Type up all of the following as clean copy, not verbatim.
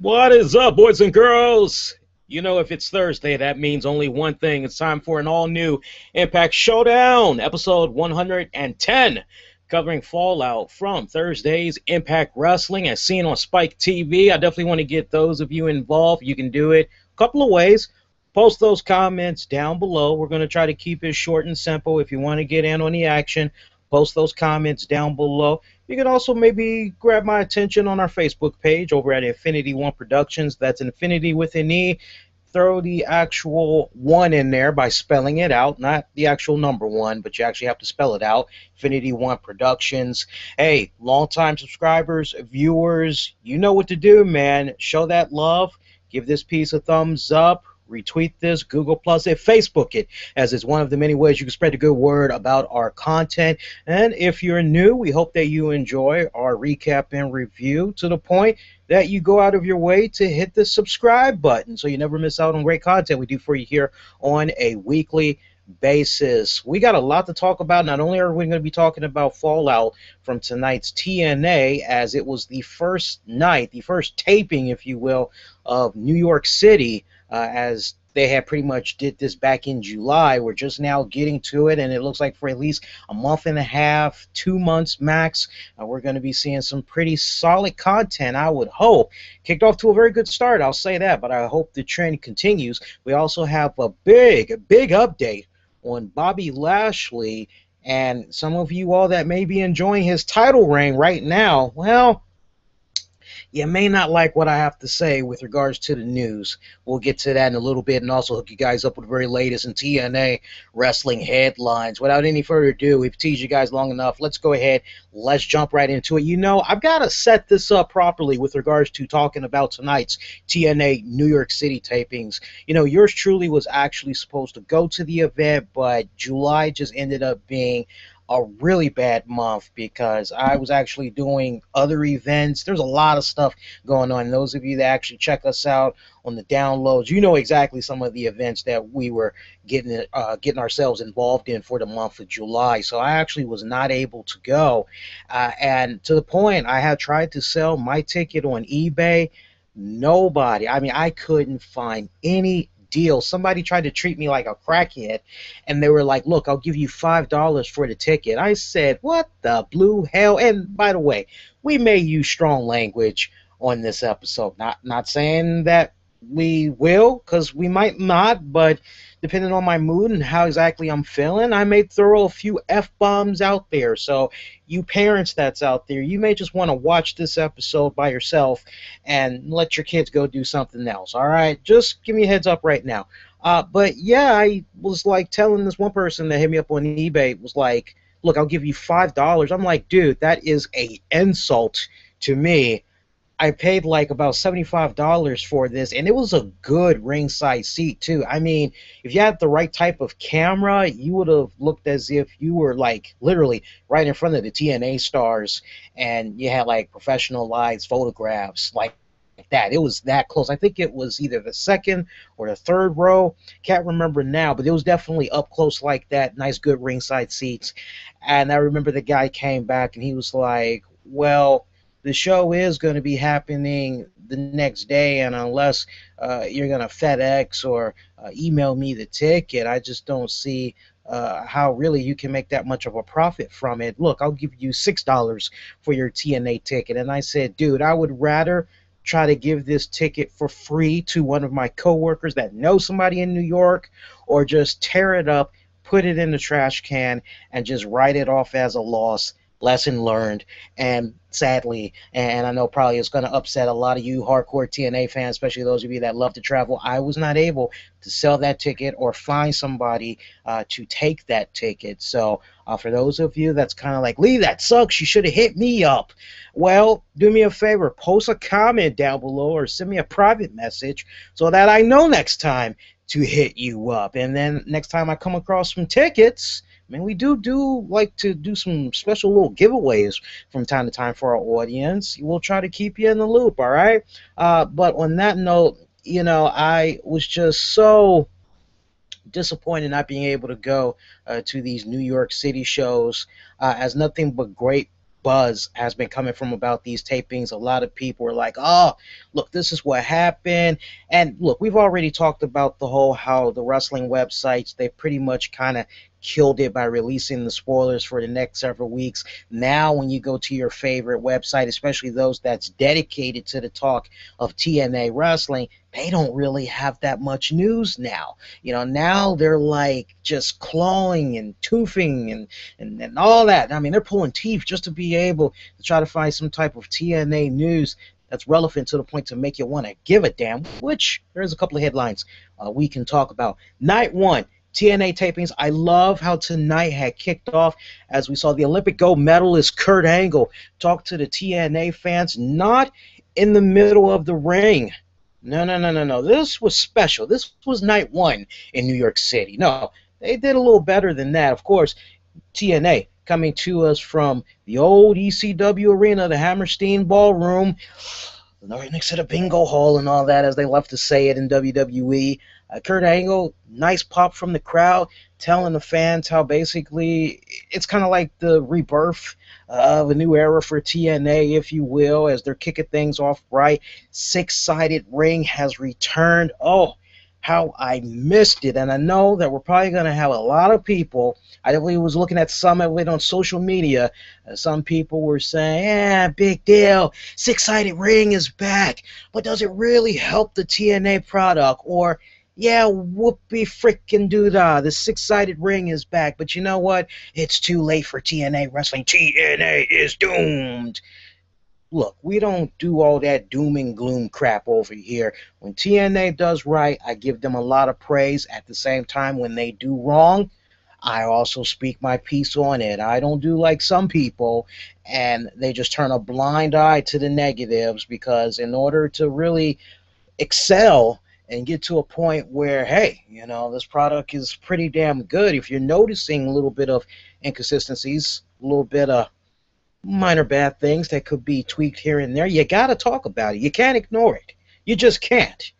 What is up, boys and girls? You know, if it's Thursday, that means only one thing. It's time for an all-new Impact Showdown, episode 110, covering fallout from Thursday's Impact Wrestling as seen on Spike TV. I definitely want to get those of you involved. You can do it a couple of ways. Post those comments down below. We're going to try to keep it short and simple. If you want to get in on the action, post those comments down below. You can also maybe grab my attention on our Facebook page over at Infinity One Productions. That's Infinity with an E. Throw the actual one in there by spelling it out, not the actual number one, but you actually have to spell it out. Infinity One Productions. Hey, longtime subscribers, viewers, you know what to do, man. Show that love. Give this piece a thumbs up. Retweet this, Google Plus it, Facebook it, as it's one of the many ways you can spread the good word about our content. And if you're new, we hope that you enjoy our recap and review to the point that you go out of your way to hit the subscribe button so you never miss out on great content we do for you here on a weekly basis. We got a lot to talk about. Not only are we going to be talking about fallout from tonight's TNA, as it was the first night, the first taping, if you will, of New York City, as they had pretty much did this back in July. We're just now getting to it, and it looks like for at least a month and a half, 2 months max, we're going to be seeing some pretty solid content, I would hope. Kicked off to a very good start, I'll say that, but I hope the trend continues. We also have a big update on Bobby Lashley, and some of you all that may be enjoying his title reign right now, well, you may not like what I have to say with regards to the news. We'll get to that in a little bit and also hook you guys up with the very latest in TNA wrestling headlines. Without any further ado, we've teased you guys long enough. Let's go ahead. Let's jump right into it. You know, I've got to set this up properly with regards to talking about tonight's TNA New York City tapings. You know, yours truly was actually supposed to go to the event, but July just ended up being a really bad month because I was actually doing other events. There's a lot of stuff going on. Those of you that actually check us out on the downloads, you know exactly some of the events that we were getting ourselves involved in for the month of July. So I actually was not able to go, and to the point I had tried to sell my ticket on eBay. Nobody, I mean, I couldn't find any deal. Somebody tried to treat me like a crackhead, and they were like, look, I'll give you $5 for the ticket. I said, what the blue hell? And by the way, we may use strong language on this episode. Not saying that we will, because we might not, but depending on my mood and how exactly I'm feeling, I may throw a few F-bombs out there. So you parents that's out there, you may just want to watch this episode by yourself and let your kids go do something else, all right? Just give me a heads up right now. But yeah, I was like telling this one person that hit me up on eBay, was like, look, I'll give you $5. I'm like, dude, that is an insult to me. I paid like about $75 for this, and it was a good ringside seat too. I mean, if you had the right type of camera, you would have looked as if you were like literally right in front of the TNA stars, and you had like professionalized photographs like that. It was that close. I think it was either the second or the third row. Can't remember now, but it was definitely up close like that. Nice, good ringside seats. And I remember the guy came back, and he was like, well, the show is going to be happening the next day, and unless you're going to FedEx or email me the ticket, I just don't see how really you can make that much of a profit from it. Look, I'll give you $6 for your TNA ticket. And I said, dude, I would rather try to give this ticket for free to one of my coworkers that know somebody in New York, or just tear it up, put it in the trash can, and just write it off as a loss. Lesson learned. And sadly, and I know probably it's going to upset a lot of you hardcore TNA fans, especially those of you that love to travel, I was not able to sell that ticket or find somebody to take that ticket. So for those of you that's kind of like, Lee, that sucks, you should have hit me up. Well, do me a favor, post a comment down below or send me a private message so that I know next time to hit you up. And then next time I come across some tickets, man, we do like to do some special little giveaways from time to time for our audience. We'll try to keep you in the loop, all right? But on that note, you know, I was just so disappointed not being able to go to these New York City shows, as nothing but great buzz has been coming from about these tapings. A lot of people are like, oh, look, this is what happened. And look, we've already talked about the whole how the wrestling websites, they pretty much kind of killed it by releasing the spoilers for the next several weeks. Now, when you go to your favorite website, especially those that's dedicated to the talk of TNA wrestling, they don't really have that much news now. Now they're like just clawing and toothing and all that. I mean, they're pulling teeth just to be able to try to find some type of TNA news that's relevant to the point to make you want to give a damn, which there's a couple of headlines we can talk about. Night one, TNA tapings. I love how tonight had kicked off as we saw the Olympic gold medalist Kurt Angle talk to the TNA fans, not in the middle of the ring. No. This was special. This was night one in New York City. No, they did a little better than that. Of course, TNA coming to us from the old ECW arena, the Hammerstein Ballroom, right next to the bingo hall and all that, as they love to say it in WWE. Kurt Angle, nice pop from the crowd, telling the fans how basically it's kind of like the rebirth of a new era for TNA, if you will, as they're kicking things off right. Six-sided ring has returned. Oh, how I missed it. And I know that we're probably going to have a lot of people. I definitely was looking at some of it on social media. Some people were saying, yeah, big deal. Six-sided ring is back. But does it really help the TNA product? Or, yeah, whoopee frickin' doodah, the six-sided ring is back. But you know what? It's too late for TNA wrestling. TNA is doomed. Look, we don't do all that doom and gloom crap over here. When TNA does right, I give them a lot of praise. At the same time, when they do wrong, I also speak my piece on it. I don't do like some people, and they just turn a blind eye to the negatives, because in order to really excel and get to a point where, hey, this product is pretty damn good, if you're noticing a little bit of inconsistencies, a little bit of minor bad things that could be tweaked here and there, you got to talk about it. You can't ignore it. You just can't.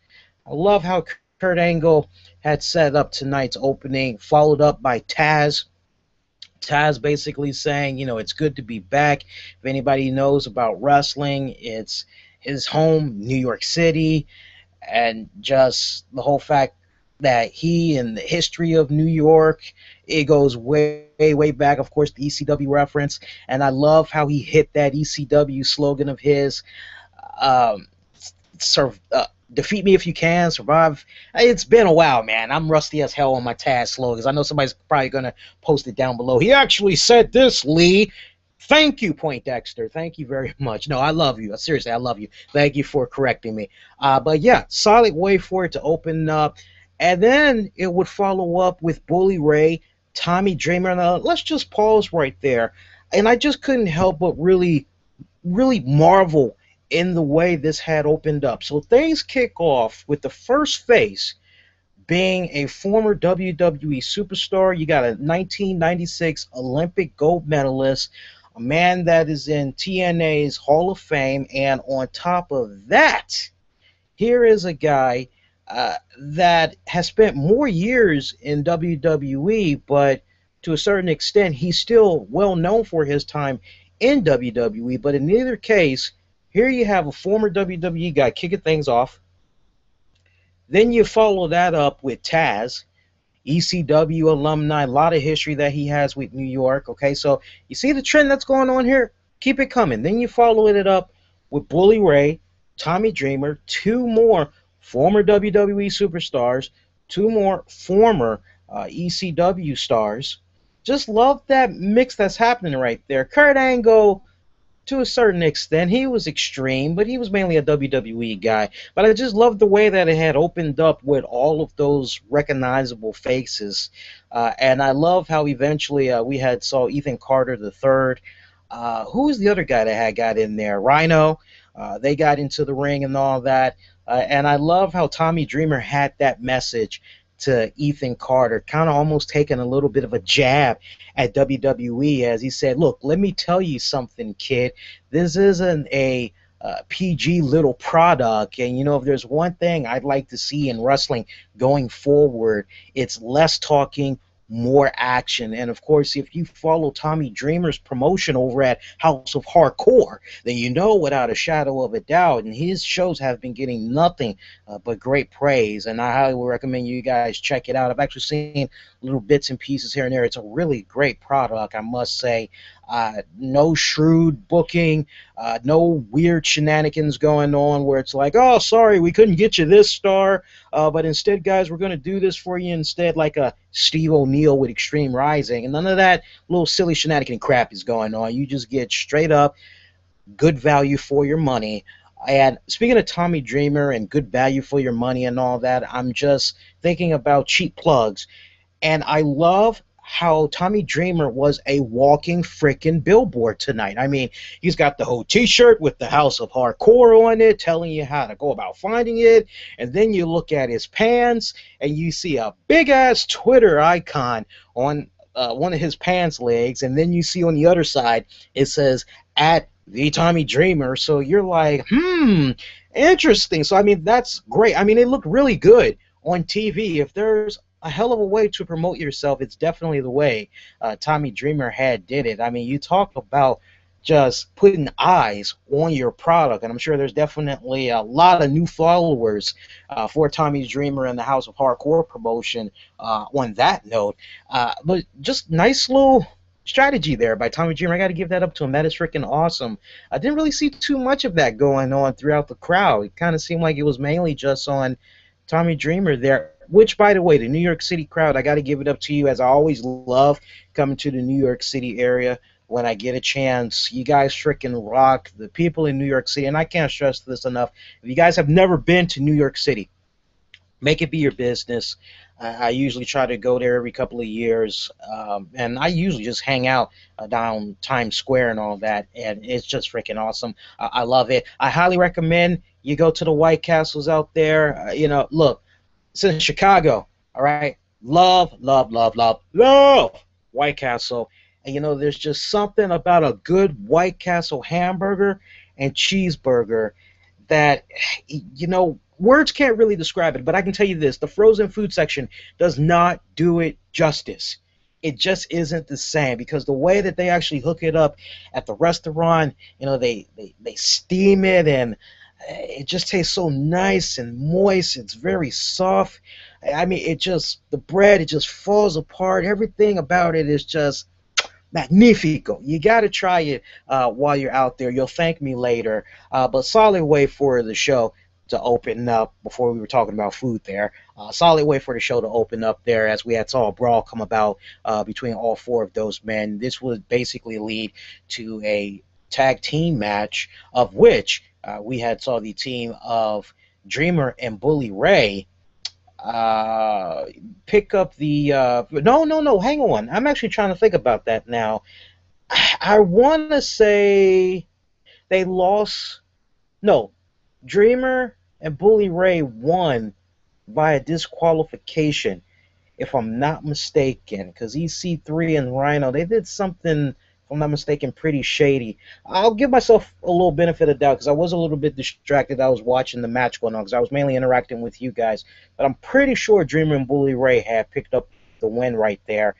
I love how Kurt Angle had set up tonight's opening, followed up by Taz. Taz basically saying, it's good to be back. If anybody knows about wrestling, it's his home, New York City, and just the whole fact that he and the history of New York, it goes way, way back. Of course, the ECW reference, and I love how he hit that ECW slogan of his, defeat me if you can, survive. It's been a while, man. I'm rusty as hell on my Taz slogans. I know somebody's probably going to post it down below. He actually said this, Lee. Thank you, Point Dexter. Thank you very much. No, I love you. Seriously, I love you. Thank you for correcting me. But yeah, solid way for it to open up. And then it would follow up with Bully Ray, Tommy Dreamer. Now, let's just pause right there. And I just couldn't help but really, really marvel in the way this had opened up. So things kick off with the first face being a former WWE superstar. You got a 1996 Olympic gold medalist, a man that is in TNA's Hall of Fame. And on top of that, here is a guy that has spent more years in WWE, but to a certain extent, he's still well known for his time in WWE. But in either case, here you have a former WWE guy kicking things off. Then you follow that up with Taz, ECW alumni, a lot of history that he has with New York. Okay, so you see the trend that's going on here? Keep it coming. Then you follow it up with Bully Ray, Tommy Dreamer, two more former WWE superstars, two more former ECW stars. Just love that mix that's happening right there. Kurt Angle, to a certain extent, he was extreme, but he was mainly a WWE guy. But I just love the way that it had opened up with all of those recognizable faces. And I love how eventually we had saw Ethan Carter III. Who was the other guy that had got in there? Rhino. They got into the ring and all that. And I love how Tommy Dreamer had that message to Ethan Carter, kind of almost taking a little bit of a jab at WWE, as he said, look, let me tell you something, kid. This isn't a PG little product, and if there's one thing I'd like to see in wrestling going forward, it's less talking, more action. And of course, if you follow Tommy Dreamer's promotion over at House of Hardcore, then you know without a shadow of a doubt, and his shows have been getting nothing but great praise. And I highly would recommend you guys check it out. I've actually seen little bits and pieces here and there. It's a really great product, I must say. No shrewd booking, no weird shenanigans going on where it's like, oh, sorry, we couldn't get you this star, but instead, guys, we're going to do this for you instead, like a Steve O'Neill with Extreme Rising. And none of that little silly shenanigan crap is going on. You just get straight up good value for your money. And speaking of Tommy Dreamer and good value for your money and all that, I'm just thinking about cheap plugs. And I love how Tommy Dreamer was a walking freaking billboard tonight. I mean, he's got the whole t-shirt with the House of Hardcore on it, telling you how to go about finding it. And then you look at his pants, and you see a big-ass Twitter icon on one of his pants legs. And then you see on the other side, it says, at the Tommy Dreamer. So you're like, interesting. So, I mean, that's great. I mean, it looked really good on TV. If there's a hell of a way to promote yourself, it's definitely the way Tommy Dreamer had did it. I mean, you talk about just putting eyes on your product, and I'm sure there's definitely a lot of new followers for Tommy Dreamer and the House of Hardcore promotion on that note. But just nice little strategy there by Tommy Dreamer. I got to give that up to him. That is freaking awesome. I didn't really see too much of that going on throughout the crowd. It kind of seemed like it was mainly just on Tommy Dreamer there. Which, by the way, the New York City crowd, I got to give it up to you, as I always love coming to the New York City area when I get a chance. You guys freaking rock. The people in New York City, and I can't stress this enough, if you guys have never been to New York City, make it be your business. I usually try to go there every couple of years, and I usually just hang out down Times Square and all that, and it's just freaking awesome. I love it. I highly recommend you go to the White Castles out there. Look, it's in Chicago, all right? Love White Castle. And, there's just something about a good White Castle hamburger and cheeseburger that, words can't really describe it, but I can tell you this. The frozen food section does not do it justice. It just isn't the same, because the way that they actually hook it up at the restaurant, they steam it, and it just tastes so nice and moist. It's very soft. I mean, the bread, it just falls apart. Everything about it is just magnifico. You got to try it while you're out there. You'll thank me later. But solid way for the show to open up. Before we were talking about food there. Solid way for the show to open up there, as we had saw a brawl come about between all four of those men. This would basically lead to a tag team match, of which we had saw the team of Dreamer and Bully Ray pick up the no, hang on. I'm actually trying to think about that now. I want to say they lost. No, Dreamer and Bully Ray won via disqualification, if I'm not mistaken, because EC3 and Rhino, they did something, if I'm not mistaken, pretty shady. I'll give myself a little benefit of doubt, because I was a little bit distracted. I was watching the match going on, because I was mainly interacting with you guys. But I'm pretty sure Dreamer and Bully Ray had picked up the win right there.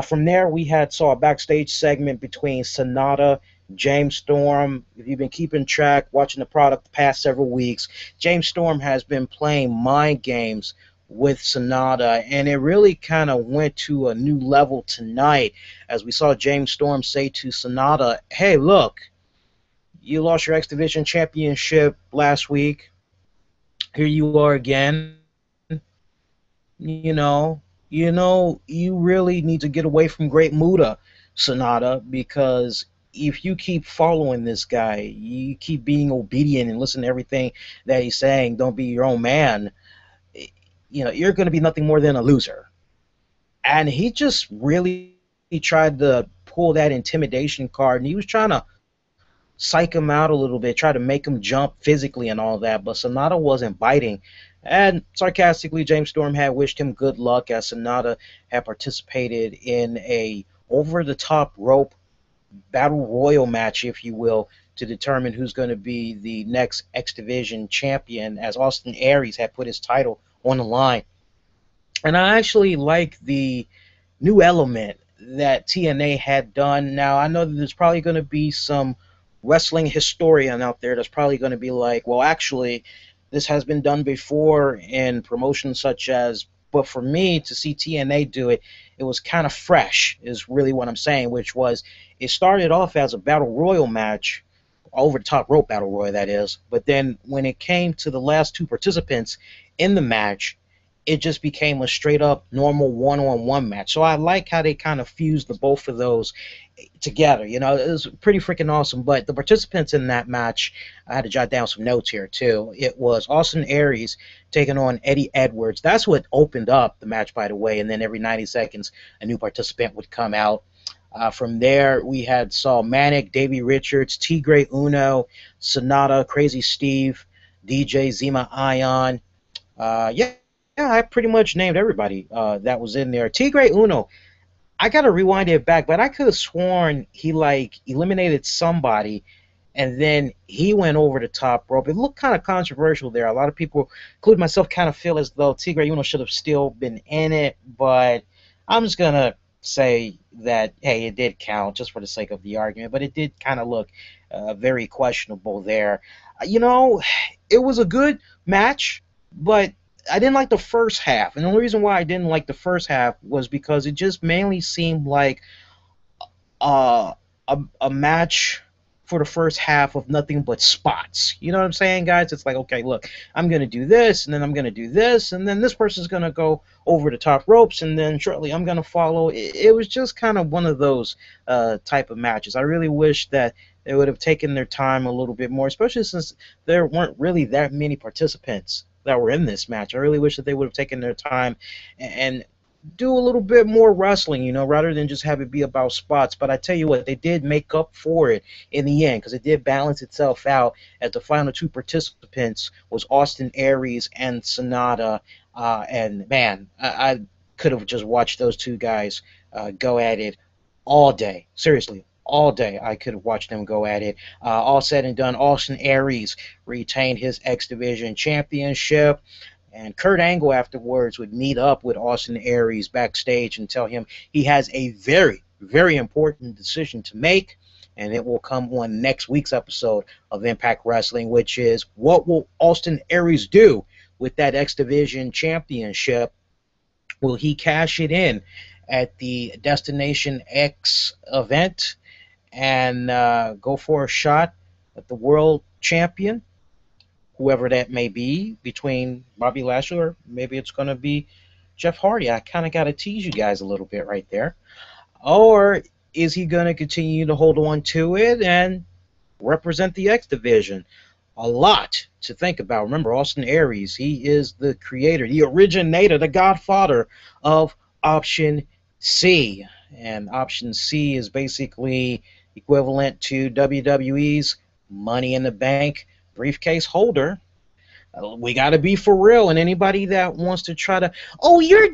From there, we saw a backstage segment between Sonata, James Storm. If you've been keeping track, watching the product the past several weeks, James Storm has been playing mind games with Sonata, and it really kind of went to a new level tonight, as we saw James Storm say to Sonata, hey, look, you lost your X Division championship last week. Here you are again. You really need to get away from Great Muta, Sonata, because if you keep following this guy, you keep being obedient and listen to everything that he's saying, don't be your own man, you're going to be nothing more than a loser. And he just really tried to pull that intimidation card, and he was trying to psych him out a little bit, try to make him jump physically and all that, but Sonata wasn't biting. And sarcastically, James Storm had wished him good luck, as Sonata had participated in a over-the-top rope battle royal match, if you will, to determine who's going to be the next X Division champion, as Austin Aries had put his title on the line. And I actually like the new element that TNA had done. Now, I know that there's probably going to be some wrestling historian out there that's probably going to be like, well, actually, this has been done before in promotions such as, but for me to see TNA do it, it was kind of fresh, is really what I'm saying, which was it started off as a battle royal match, over the top rope battle royal, that is, but then when it came to the last two participants in the match, it just became a straight up normal one-on-one match. So I like how they kind of fused the both of those together. You know, it was pretty freaking awesome. But the participants in that match, I had to jot down some notes here too. It was Austin Aries taking on Eddie Edwards. That's what opened up the match, by the way. And then every 90 seconds, a new participant would come out. From there, we had Saul Manic, Davey Richards, Tigre Uno, Sonata, Crazy Steve, DJ Zima Ion. Yeah, I pretty much named everybody that was in there. Tigre Uno, I gotta rewind it back, but I could have sworn he like eliminated somebody, and then he went over the top rope. It looked kind of controversial there. A lot of people, including myself, kind of feel as though Tigre Uno should have still been in it, but I'm just gonna say that hey, it did count just for the sake of the argument, but it did kind of look very questionable there. You know, it was a good match, but I didn't like the first half, and the only reason why I didn't like the first half was because it just mainly seemed like uh, a match for the first half of nothing but spots. You know what I'm saying, guys? It's like, okay, look, I'm going to do this, and then I'm going to do this, and then this person's going to go over the top ropes, and then shortly I'm going to follow. It was just kind of one of those type of matches. I really wish that they would have taken their time a little bit more, especially since there weren't really that many participants that were in this match. I really wish that they would have taken their time and do a little bit more wrestling, you know, rather than just have it be about spots. But I tell you what, they did make up for it in the end, because it did balance itself out, as the final two participants was Austin Aries and Sonata. And man, I could have just watched those two guys go at it all day. Seriously, all day I could have watched them go at it. All said and done, Austin Aries retained his X Division championship, and Kurt Angle afterwards would meet up with Austin Aries backstage and tell him he has a very, very important decision to make, and it will come on next week's episode of Impact Wrestling, which is what will Austin Aries do with that X Division championship? Will he cash it in at the Destination X event and go for a shot at the world champion, whoever that may be, between Bobby Lashley or maybe it's going to be Jeff Hardy? I kind of got to tease you guys a little bit right there. Or is he going to continue to hold on to it and represent the X Division? A lot to think about. Remember, Austin Aries, he is the creator, the originator, the godfather of Option C. And Option C is basically equivalent to WWE's Money in the Bank briefcase holder. We got to be for real, and anybody that wants to try to, oh, you're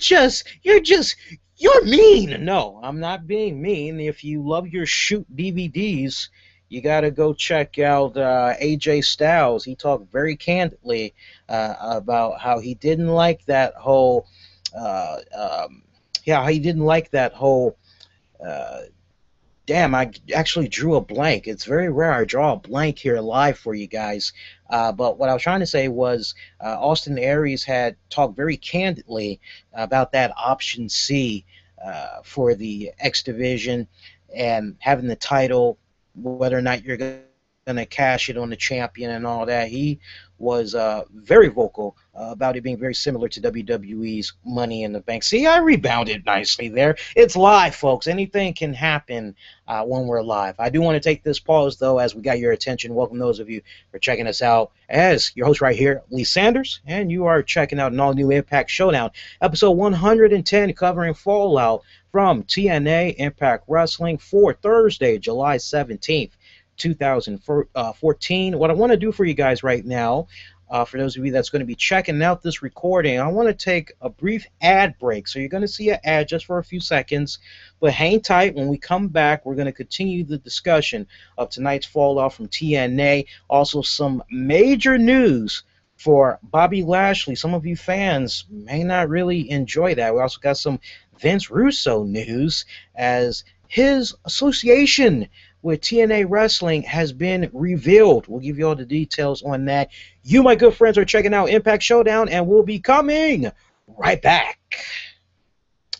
mean. No, I'm not being mean. If you love your shoot DVDs, you got to go check out AJ Styles. He talked very candidly about how he didn't like that whole, damn, I actually drew a blank. It's very rare I draw a blank here live for you guys. But what I was trying to say was Austin Aries had talked very candidly about that Option C for the X Division and having the title, whether or not you're going to cash it on the champion and all that. He was very vocal about it being very similar to WWE's Money in the Bank. See, I rebounded nicely there. It's live, folks. Anything can happen when we're live. I do want to take this pause, though, as we got your attention. Welcome those of you for checking us out. As your host right here, Lee Sanders, and you are checking out an all-new Impact Showdown, episode 110, covering Fallout from TNA Impact Wrestling for Thursday, July 17th. 2014. What I want to do for you guys right now, for those of you that's going to be checking out this recording, I want to take a brief ad break. So you're going to see an ad just for a few seconds, but hang tight. When we come back, we're going to continue the discussion of tonight's fallout from TNA. Also, some major news for Bobby Lashley. Some of you fans may not really enjoy that. We also got some Vince Russo news, as his association with TNA Wrestling has been revealed. We'll give you all the details on that. You, my good friends, are checking out Impact Showdown, and we'll be coming right back.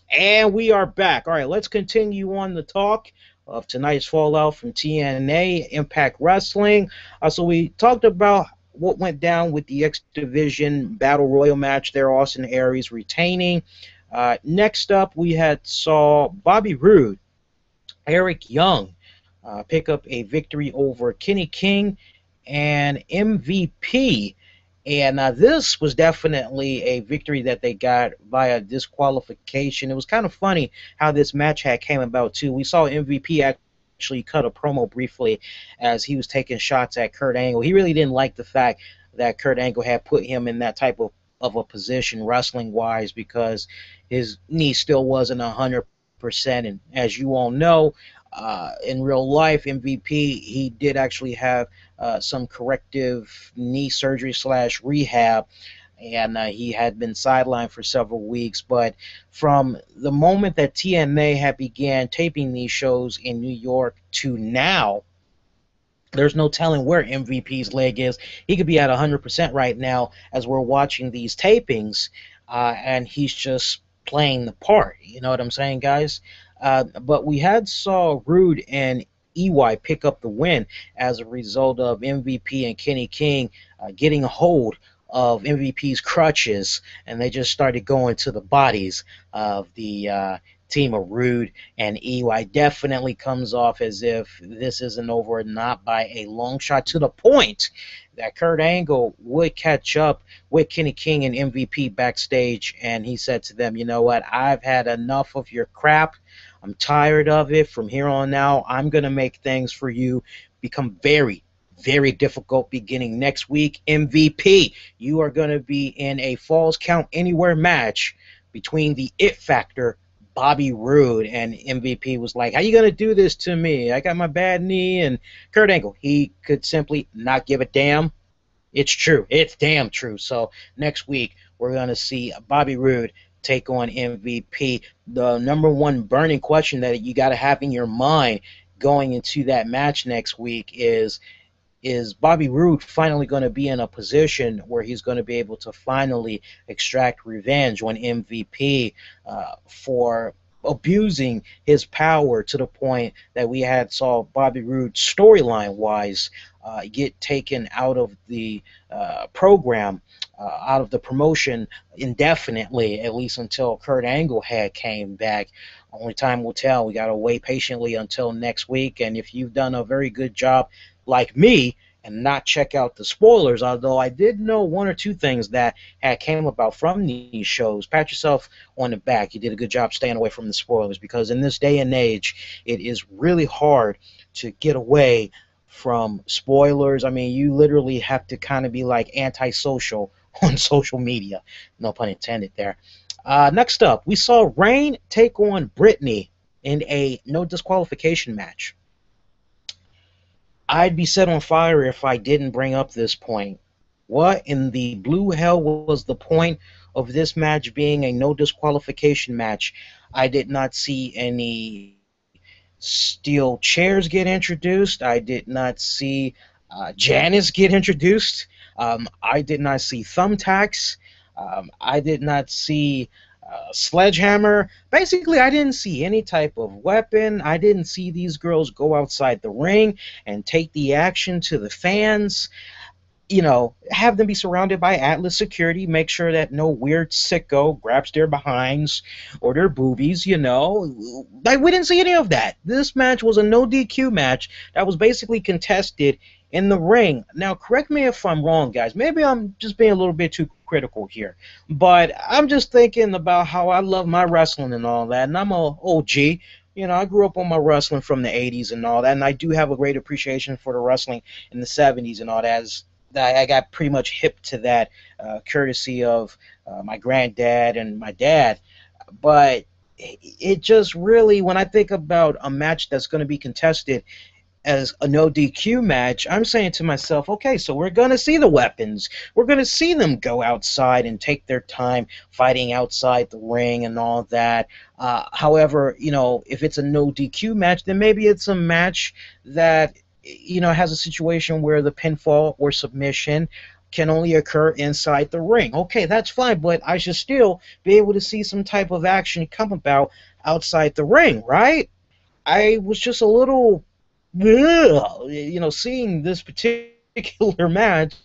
And we are back. All right, let's continue on the talk of tonight's fallout from TNA Impact Wrestling. So we talked about what went down with the X Division Battle Royal match there, Austin Aries retaining. Next up, we saw Bobby Roode, Eric Young pick up a victory over Kenny King and MVP. And this was definitely a victory that they got via disqualification. It was kind of funny how this match had came about, too. We saw MVP actually cut a promo briefly as he was taking shots at Kurt Angle. He really didn't like the fact that Kurt Angle had put him in that type of a position wrestling-wise because his knee still wasn't 100%. And as you all know, in real life, MVP, he did actually have some corrective knee surgery / rehab, and he had been sidelined for several weeks. But from the moment that TNA had began taping these shows in New York to now, there's no telling where MVP's leg is. He could be at 100% right now as we're watching these tapings, and he's just playing the part. You know what I'm saying, guys? But we saw Roode and EY pick up the win as a result of MVP and Kenny King getting a hold of MVP's crutches, and they just started going to the bodies of the team of Roode and EY. Definitely comes off as if this isn't over, not by a long shot, to the point that Kurt Angle would catch up with Kenny King and MVP backstage, and he said to them, you know what, I've had enough of your crap. I'm tired of it. From here on out, I'm going to make things for you become very, very difficult beginning next week. MVP, you are going to be in a Falls Count Anywhere match between the It Factor, Bobby Roode, and MVP was like, how you going to do this to me? I got my bad knee. And Kurt Angle, he could simply not give a damn. It's true. It's damn true. So next week, we're going to see Bobby Roode take on MVP. The number one burning question that you got to have in your mind going into that match next week is Bobby Roode finally going to be in a position where he's going to be able to finally extract revenge on MVP for abusing his power to the point that we saw Bobby Roode storyline-wise get taken out of the program, out of the promotion indefinitely, at least until Kurt Angle came back. Only time will tell. We got to wait patiently until next week, and if you've done a very good job like me and not check out the spoilers, although I did know one or two things that had came about from these shows, pat yourself on the back. You did a good job staying away from the spoilers, because in this day and age, it is really hard to get away from spoilers. I mean, you literally have to kind of be like antisocial on social media. No pun intended there. Next up, we saw Rain take on Brittany in a no disqualification match. I'd be set on fire if I didn't bring up this point. What in the blue hell was the point of this match being a no disqualification match? I did not see any steel chairs get introduced. I did not see Janice get introduced. I did not see thumbtacks. I did not see sledgehammer. Basically, I didn't see any type of weapon. I didn't see these girls go outside the ring and take the action to the fans. You know, have them be surrounded by Atlas security, make sure that no weird sicko grabs their behinds or their boobies, you know. Like, we didn't see any of that. This match was a no DQ match that was basically contested in the ring. Now, correct me if I'm wrong, guys. Maybe I'm just being a little bit too critical here. But I'm just thinking about how I love my wrestling and all that. And I'm a OG. You know, I grew up on my wrestling from the 80s and all that. And I do have a great appreciation for the wrestling in the 70s and all that. I got pretty much hip to that courtesy of my granddad and my dad. But it just really, when I think about a match that's going to be contested as a no DQ match, I'm saying to myself, okay, so we're going to see the weapons. We're going to see them go outside and take their time fighting outside the ring and all that. However, if it's a no DQ match, then maybe it's a match that, has a situation where the pinfall or submission can only occur inside the ring. Okay, that's fine, but I should still be able to see some type of action come about outside the ring, right? I was just a little, seeing this particular match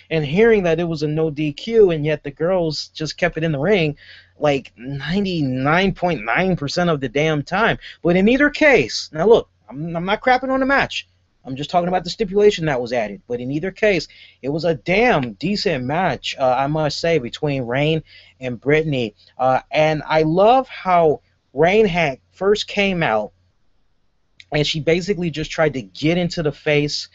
and hearing that it was a no DQ, and yet the girls just kept it in the ring like 99.9% of the damn time. But in either case, now look, I'm not crapping on the match. I'm just talking about the stipulation that was added. But in either case, it was a damn decent match, I must say, between Rain and Brittany. And I love how Rain had first came out, and she basically just tried to get into the face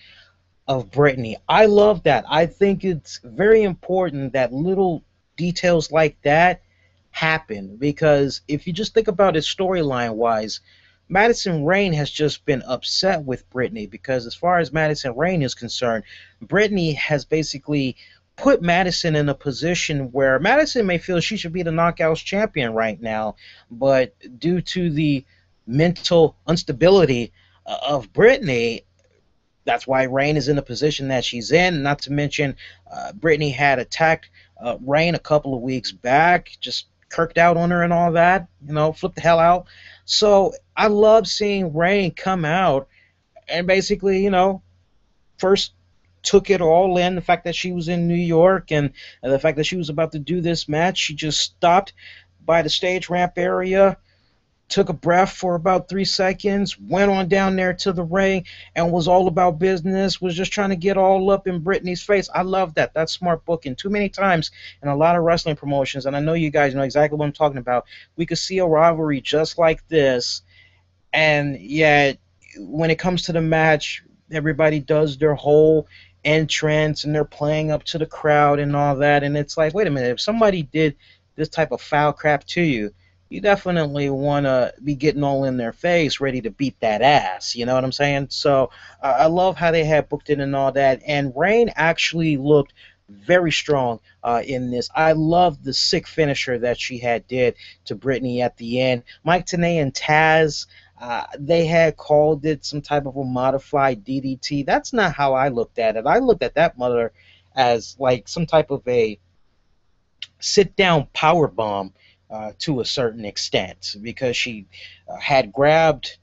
of Brittany. I love that. I think it's very important that little details like that happen, because if you just think about it storyline-wise, Madison Rayne has just been upset with Brittany, because as far as Madison Rayne is concerned, Brittany has basically put Madison in a position where Madison may feel she should be the Knockouts champion right now, but due to the mental instability of Brittany, that's why Rayne is in the position that she's in. Not to mention, Brittany had attacked Rayne a couple of weeks back, just kirked out on her and all that, flipped the hell out. So I love seeing Rayne come out and basically, first took it all in. The fact that she was in New York and the fact that she was about to do this match, she just stopped by the stage ramp area, took a breath for about 3 seconds, went on down there to the ring, and was all about business, was just trying to get all up in Brittany's face. I love that. That's smart booking. Too many times in a lot of wrestling promotions, and I know you guys know exactly what I'm talking about, we could see a rivalry just like this, and yet when it comes to the match, everybody does their whole entrance, and they're playing up to the crowd and all that, and it's like, wait a minute, if somebody did this type of foul crap to you, you definitely want to be getting all in their face, ready to beat that ass. You know what I'm saying? So I love how they had booked it and all that. And Rain actually looked very strong in this. I love the sick finisher that she had did to Brittany at the end. Mike Tenay and Taz, they had called it some type of a modified DDT. That's not how I looked at it. I looked at that mother as like some type of a sit-down power bomb. To a certain extent, because she had grabbed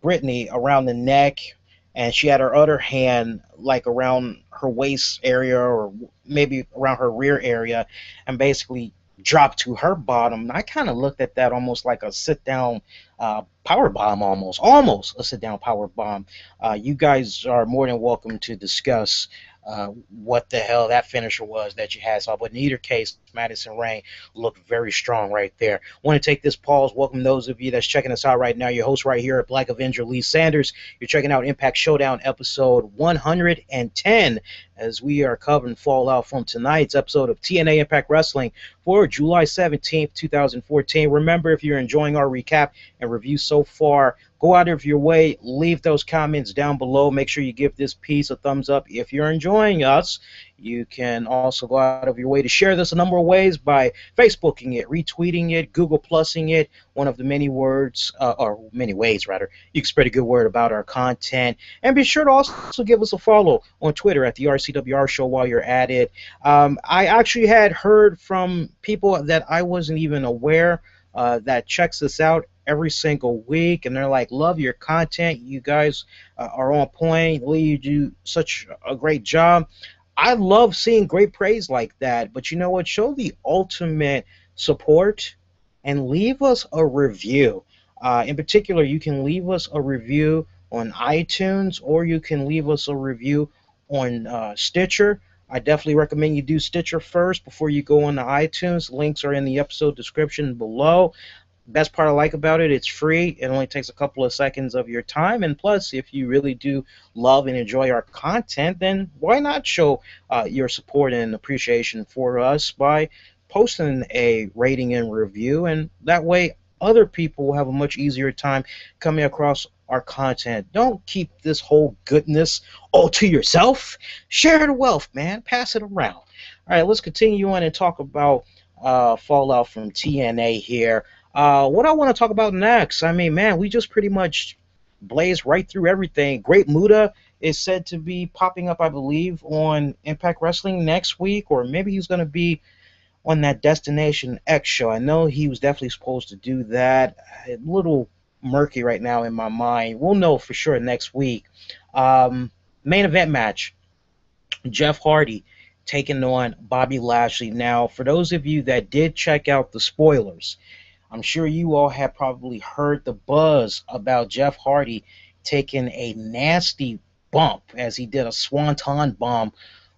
Brittany around the neck, and she had her other hand like around her waist area or maybe around her rear area, and basically dropped to her bottom. And I kind of looked at that almost like a sit-down power bomb, almost a sit-down power bomb. You guys are more than welcome to discuss what the hell that finisher was that you had saw. But in either case, Madison Rayne looked very strong right there. Want to take this pause, welcome those of you that's checking us out right now. Your host right here at Black Avenger, Lee Sanders. You're checking out Impact Showdown episode 110, as we are covering fallout from tonight's episode of TNA Impact Wrestling for July 17th, 2014. Remember, if you're enjoying our recap and review so far, go out of your way, leave those comments down below. Make sure you give this piece a thumbs up if you're enjoying us. You can also go out of your way to share this a number of ways by Facebooking it, retweeting it, Google Plusing it, one of the many words, or many ways rather, you can spread a good word about our content. And be sure to also give us a follow on Twitter at the RCWR Show while you're at it. I actually had heard from people that I wasn't even aware that checks us out every single week, and they're like, love your content, you guys are on point, Lee, you do such a great job. I love seeing great praise like that, but you know what, show the ultimate support and leave us a review. In particular, you can leave us a review on iTunes, or you can leave us a review on Stitcher. I definitely recommend you do Stitcher first before you go on to iTunes. Links are in the episode description below. Best part I like about it, it's free. It only takes a couple of seconds of your time, and plus, if you really do love and enjoy our content, then why not show your support and appreciation for us by posting a rating and review, and that way other people will have a much easier time coming across our content. Don't keep this whole goodness all to yourself. Share the wealth, man. Pass it around. All right, let's continue on and talk about fallout from TNA here. What I want to talk about next, I mean, man, we just pretty much blazed right through everything. Great Muta is said to be popping up, I believe, on Impact Wrestling next week, or maybe he's going to be on that Destination X show. I know he was definitely supposed to do that. A little murky right now in my mind. We'll know for sure next week. Main event match, Jeff Hardy taking on Bobby Lashley. Now, for those of you that did check out the spoilers, I'm sure you all have probably heard the buzz about Jeff Hardy taking a nasty bump as he did a swanton bomb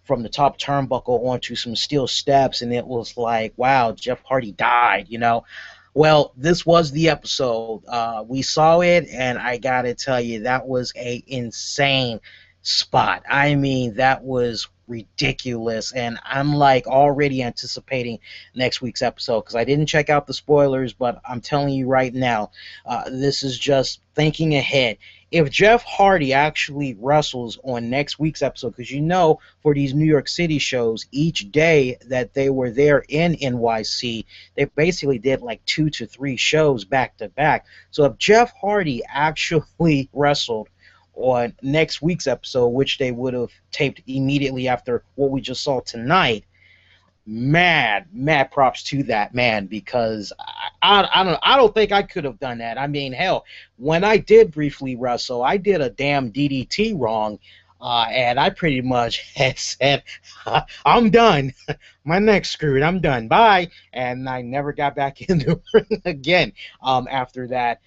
from the top turnbuckle onto some steel steps, and it was like, wow, Jeff Hardy died, you know. Well, this was the episode. We saw it, and I gotta tell you, that was a insane spot. I mean, that was ridiculous, and I'm like already anticipating next week's episode because I didn't check out the spoilers, but I'm telling you right now, this is just thinking ahead. If Jeff Hardy actually wrestles on next week's episode, because you know for these New York City shows, each day that they were there in NYC, they basically did like 2 to 3 shows back to back. So if Jeff Hardy actually wrestled on next week's episode, which they would have taped immediately after what we just saw tonight, mad props to that man, because I don't think I could have done that. I mean, hell, when I did briefly wrestle, I did a damn DDT wrong, and I pretty much had said, I'm done. My neck's screwed. I'm done. Bye. And I never got back in the ring again after that.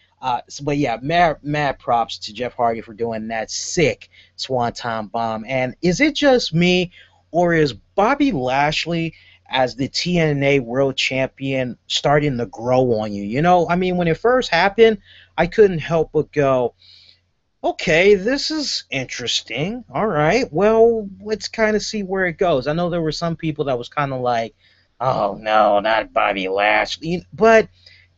But yeah, mad props to Jeff Hardy for doing that sick swanton bomb. And is it just me, or is Bobby Lashley as the TNA World Champion starting to grow on you? You know, I mean, when it first happened, I couldn't help but go, okay, this is interesting. All right, well, let's kind of see where it goes. I know there were some people that was kind of like, oh, no, not Bobby Lashley. But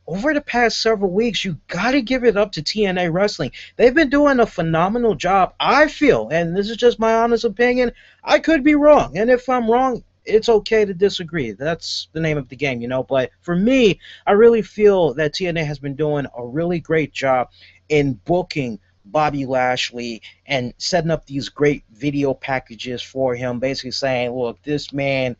over the past several weeks, you got to give it up to TNA Wrestling. They've been doing a phenomenal job, I feel, and this is just my honest opinion. I could be wrong, and if I'm wrong, it's okay to disagree. That's the name of the game, you know. But for me, I really feel that TNA has been doing a really great job in booking Bobby Lashley and setting up these great video packages for him, basically saying, look, this man,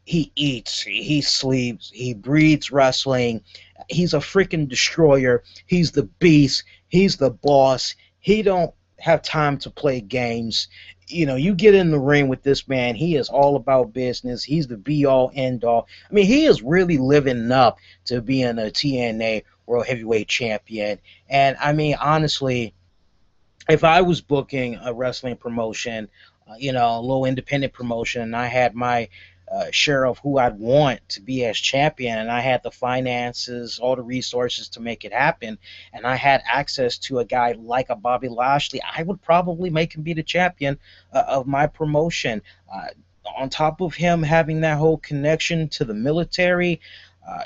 he eats, he sleeps, he breathes wrestling. He's a freaking destroyer. He's the beast. He's the boss. He don't have time to play games. You know, you get in the ring with this man, he is all about business. He's the be-all, end-all. I mean, he is really living up to being a TNA World Heavyweight Champion. And, I mean, honestly, if I was booking a wrestling promotion, you know, a little independent promotion, and I had my share of who I'd want to be as champion, and I had the finances, all the resources to make it happen, and I had access to a guy like a Bobby Lashley, I would probably make him be the champion of my promotion. On top of him having that whole connection to the military,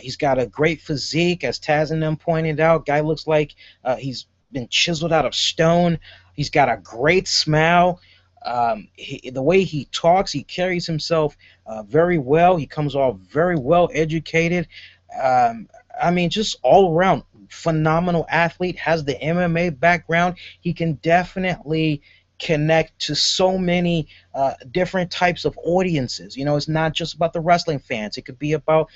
he's got a great physique, as Taz and them pointed out. Guy looks like he's been chiseled out of stone. He's got a great smile. The way he talks, he carries himself very well. He comes off very well educated. I mean, just all around phenomenal athlete, has the MMA background. He can definitely connect to so many different types of audiences. You know, it's not just about the wrestling fans. It could be about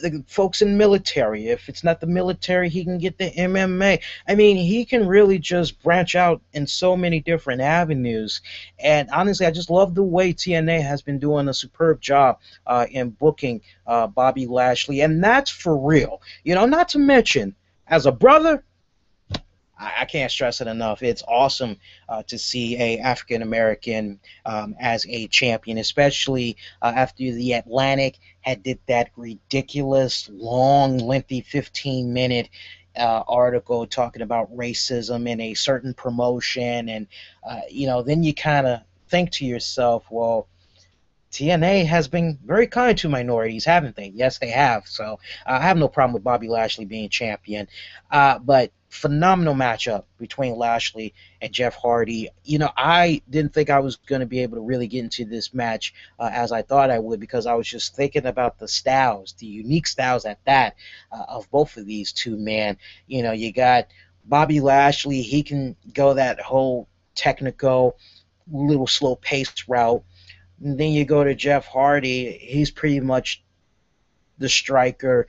the folks in military. If it's not the military, he can get the MMA. I mean, he can really just branch out in so many different avenues. And honestly, I just love the way TNA has been doing a superb job in booking Bobby Lashley. And that's for real. You know, not to mention, as a brother, I can't stress it enough. It's awesome to see a African American as a champion, especially after the Atlantic had did that ridiculous, long, lengthy 15-minute article talking about racism in a certain promotion, and you know, then you kind of think to yourself, well, TNA has been very kind to minorities, haven't they? Yes, they have. So I have no problem with Bobby Lashley being champion, but phenomenal matchup between Lashley and Jeff Hardy. I didn't think I was going to be able to really get into this match as I thought I would, because I was just thinking about the styles, the unique styles at that, of both of these two, man. You got Bobby Lashley. He can go that whole technical, little slow paced route. And then you go to Jeff Hardy. He's pretty much the striker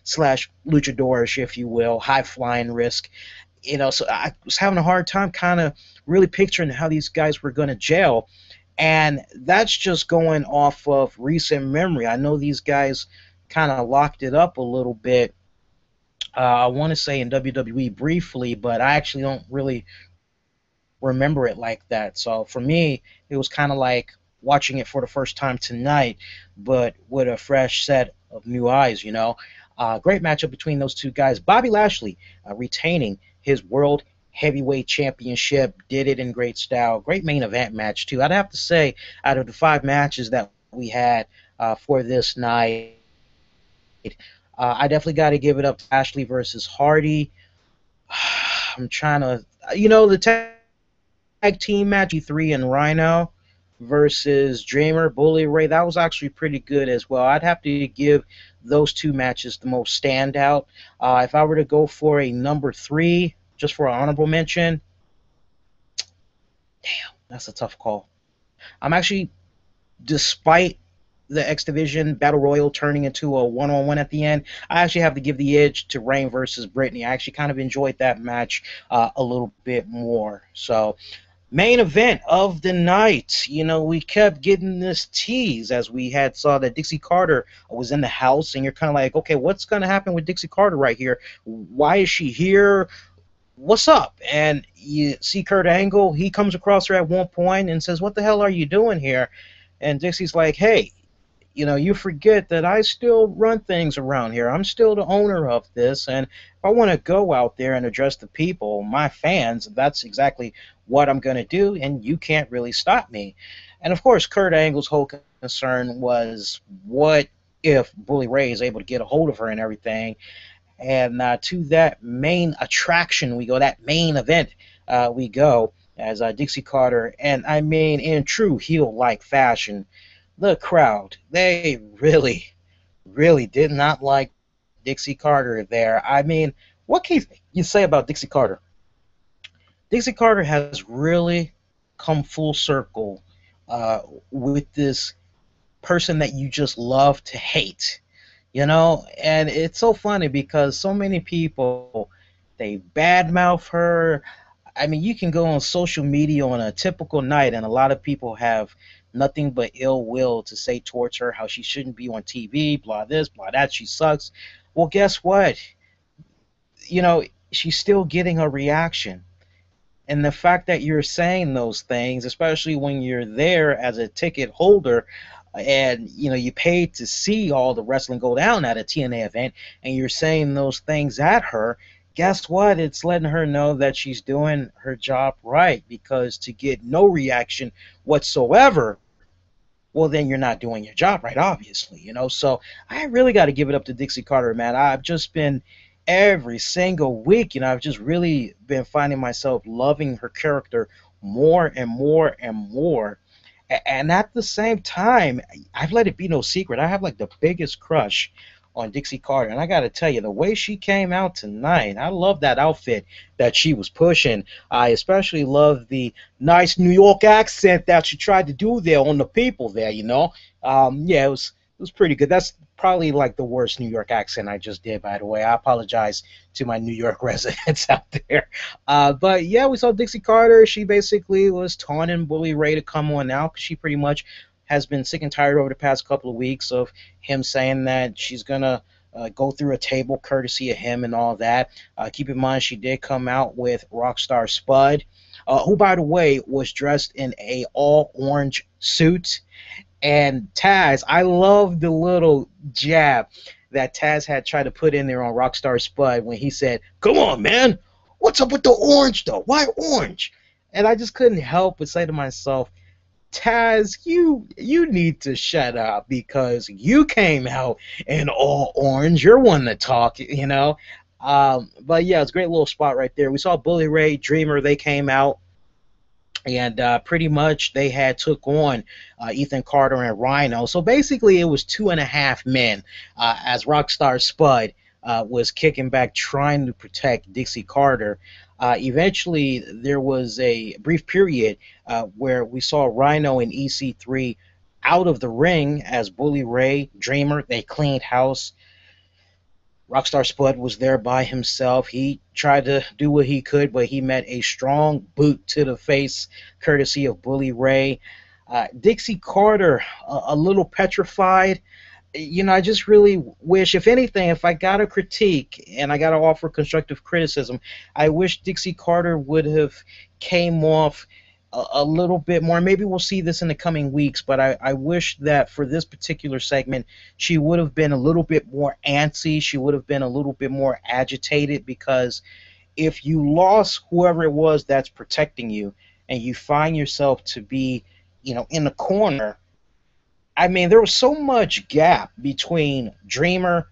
slash luchadorish, if you will, high flying risk. So I was having a hard time kind of really picturing how these guys were going to gel. And that's just going off of recent memory. I know these guys kind of locked it up a little bit. I want to say in WWE briefly, but I actually don't really remember it like that. So for me, it was kind of like watching it for the first time tonight, but with a fresh set of new eyes. Great matchup between those two guys. Bobby Lashley retaining his World Heavyweight Championship, did it in great style. Great main event match, too. I'd have to say, out of the 5 matches that we had for this night, I definitely got to give it up to Lashley versus Hardy. I'm trying to, the tag team match, E3 and Rhino versus Dreamer, Bully Ray, that was actually pretty good as well. I'd have to give those 2 matches the most standout. If I were to go for a number 3, just for an honorable mention, damn, that's a tough call. I'm actually, despite the X Division Battle Royal turning into a one-on-one at the end, I actually have to give the edge to Reign versus Brittany. I actually kind of enjoyed that match a little bit more. So, main event of the night. We kept getting this tease as we saw that Dixie Carter was in the house, and you're kind of like, okay, what's going to happen with Dixie Carter right here? Why is she here? What's up? And you see Kurt Angle. He comes across her at one point and says, what the hell are you doing here? And Dixie's like, hey, you forget that I still run things around here. I'm still the owner of this, and if I want to go out there and address the people, my fans, that's exactly what I'm going to do, and you can't really stop me. And of course, Kurt Angle's whole concern was, what if Bully Ray is able to get a hold of her and everything? And to that main attraction we go, that main event we go, as Dixie Carter, and I mean in true heel-like fashion, the crowd, they really, really did not like Dixie Carter there. I mean, what can you say about Dixie Carter? Dixie Carter has really come full circle with this person that you just love to hate, and it's so funny because so many people, they badmouth her. I mean, you can go on social media on a typical night, and a lot of people have nothing but ill will to say towards her, how she shouldn't be on TV, blah this, blah that, she sucks. Well, guess what? She's still getting a reaction. And the fact that you're saying those things, especially when you're there as a ticket holder, and you paid to see all the wrestling go down at a TNA event, and you're saying those things at her, guess what? It's letting her know that she's doing her job right, because to get no reaction whatsoever, well, then you're not doing your job right, obviously, So I really got to give it up to Dixie Carter, man. I've just been, every single week, I've just really been finding myself loving her character more and more and more. And at the same time, I've let it be no secret, I have like the biggest crush on Dixie Carter. And I got to tell you, the way she came out tonight, I love that outfit that she was pushing. I especially love the nice New York accent that she tried to do there on the people there, Yeah, it was pretty good. That's probably like the worst New York accent I just did, by the way. I apologize to my New York residents out there. But yeah, we saw Dixie Carter. She basically was taunting Bully Ray to come on out, because she pretty much has been sick and tired over the past couple of weeks of him saying that she's going to go through a table courtesy of him and all that. Keep in mind, she did come out with Rockstar Spud, who, by the way, was dressed in a all-orange suit. And Taz, I love the little jab that Taz had tried to put in there on Rockstar Spud when he said, come on, man, what's up with the orange, though? Why orange? And I just couldn't help but say to myself, Taz, you need to shut up, because you came out in all orange. You're one to talk, But yeah, it's a great little spot right there. We saw Bully Ray, Dreamer, they came out, and pretty much they had took on Ethan Carter and Rhino. So basically, it was 2.5 men as Rockstar Spud was kicking back, trying to protect Dixie Carter. Eventually, there was a brief period where we saw Rhino and EC3 out of the ring as Bully Ray, Dreamer, they cleaned house. Rockstar Spud was there by himself. He tried to do what he could, but he met a strong boot to the face, courtesy of Bully Ray. Dixie Carter, a little petrified. I just really wish, if anything, if I got a critique and I got to offer constructive criticism, I wish Dixie Carter would have came off a little bit more. Maybe we'll see this in the coming weeks, but I wish that for this particular segment, she would have been a little bit more antsy. She would have been a little bit more agitated, because if you lost whoever it was that's protecting you and you find yourself to be, in the corner, I mean, there was so much gap between Dreamer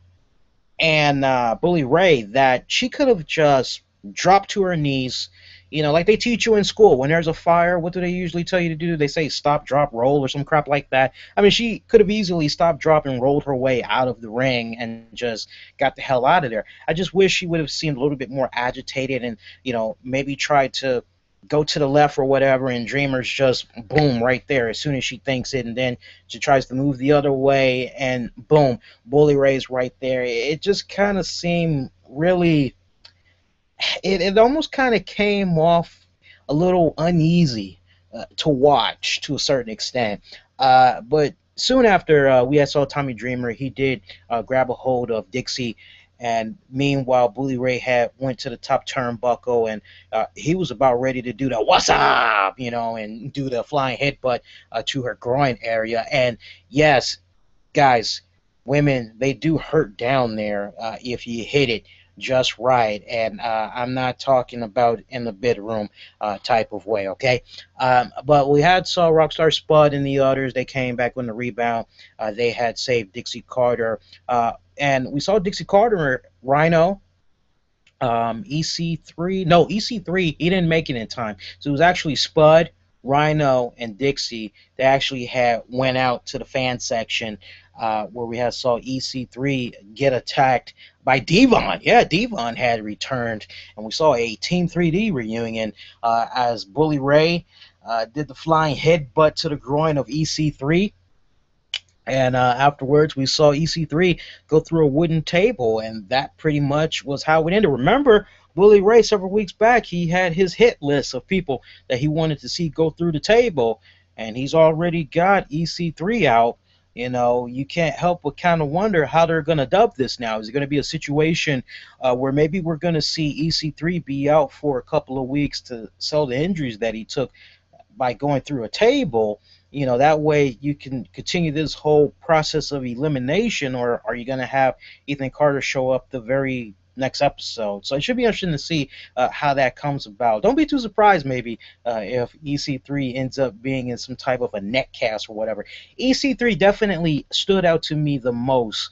and Bully Ray that she could have just dropped to her knees. Like they teach you in school. When there's a fire, what do they usually tell you to do? They say stop, drop, roll, or some crap like that. I mean, she could have easily stopped, dropped, and rolled her way out of the ring and just got the hell out of there. I just wish she would have seemed a little bit more agitated and, maybe tried to go to the left or whatever, and Dreamer's just boom right there as soon as she thinks it, and then she tries to move the other way, and boom, Bully Ray's right there. It just kind of seemed really, it almost kind of came off a little uneasy to watch to a certain extent. But soon after we had saw Tommy Dreamer, he did grab a hold of Dixie, and meanwhile Bully Ray had went to the top turnbuckle, and he was about ready to do the what's up, and do the flying headbutt to her groin area. And yes, guys, women, they do hurt down there if you hit it just right. And I'm not talking about in the bedroom type of way, okay? But we had saw Rockstar Spud and the others. They came back on the rebound. They had saved Dixie Carter. And we saw Dixie Carter, Rhino, EC3. No, EC3, he didn't make it in time. So it was actually Spud, Rhino, and Dixie. They actually had went out to the fan section where we had saw EC3 get attacked by Devon. Yeah, Devon had returned, and we saw a Team 3D reunion as Bully Ray did the flying headbutt to the groin of EC3. And afterwards, we saw EC3 go through a wooden table, and that pretty much was how it ended. Remember, Bully Ray, several weeks back, he had his hit list of people that he wanted to see go through the table, and he's already got EC3 out. You can't help but kind of wonder how they're going to dub this now. Is it going to be a situation where maybe we're going to see EC3 be out for a couple of weeks to sell the injuries that he took by going through a table? That way you can continue this whole process of elimination, or are you going to have Ethan Carter show up the very next episode? So it should be interesting to see how that comes about. Don't be too surprised maybe if EC3 ends up being in some type of a netcast or whatever. EC3 definitely stood out to me the most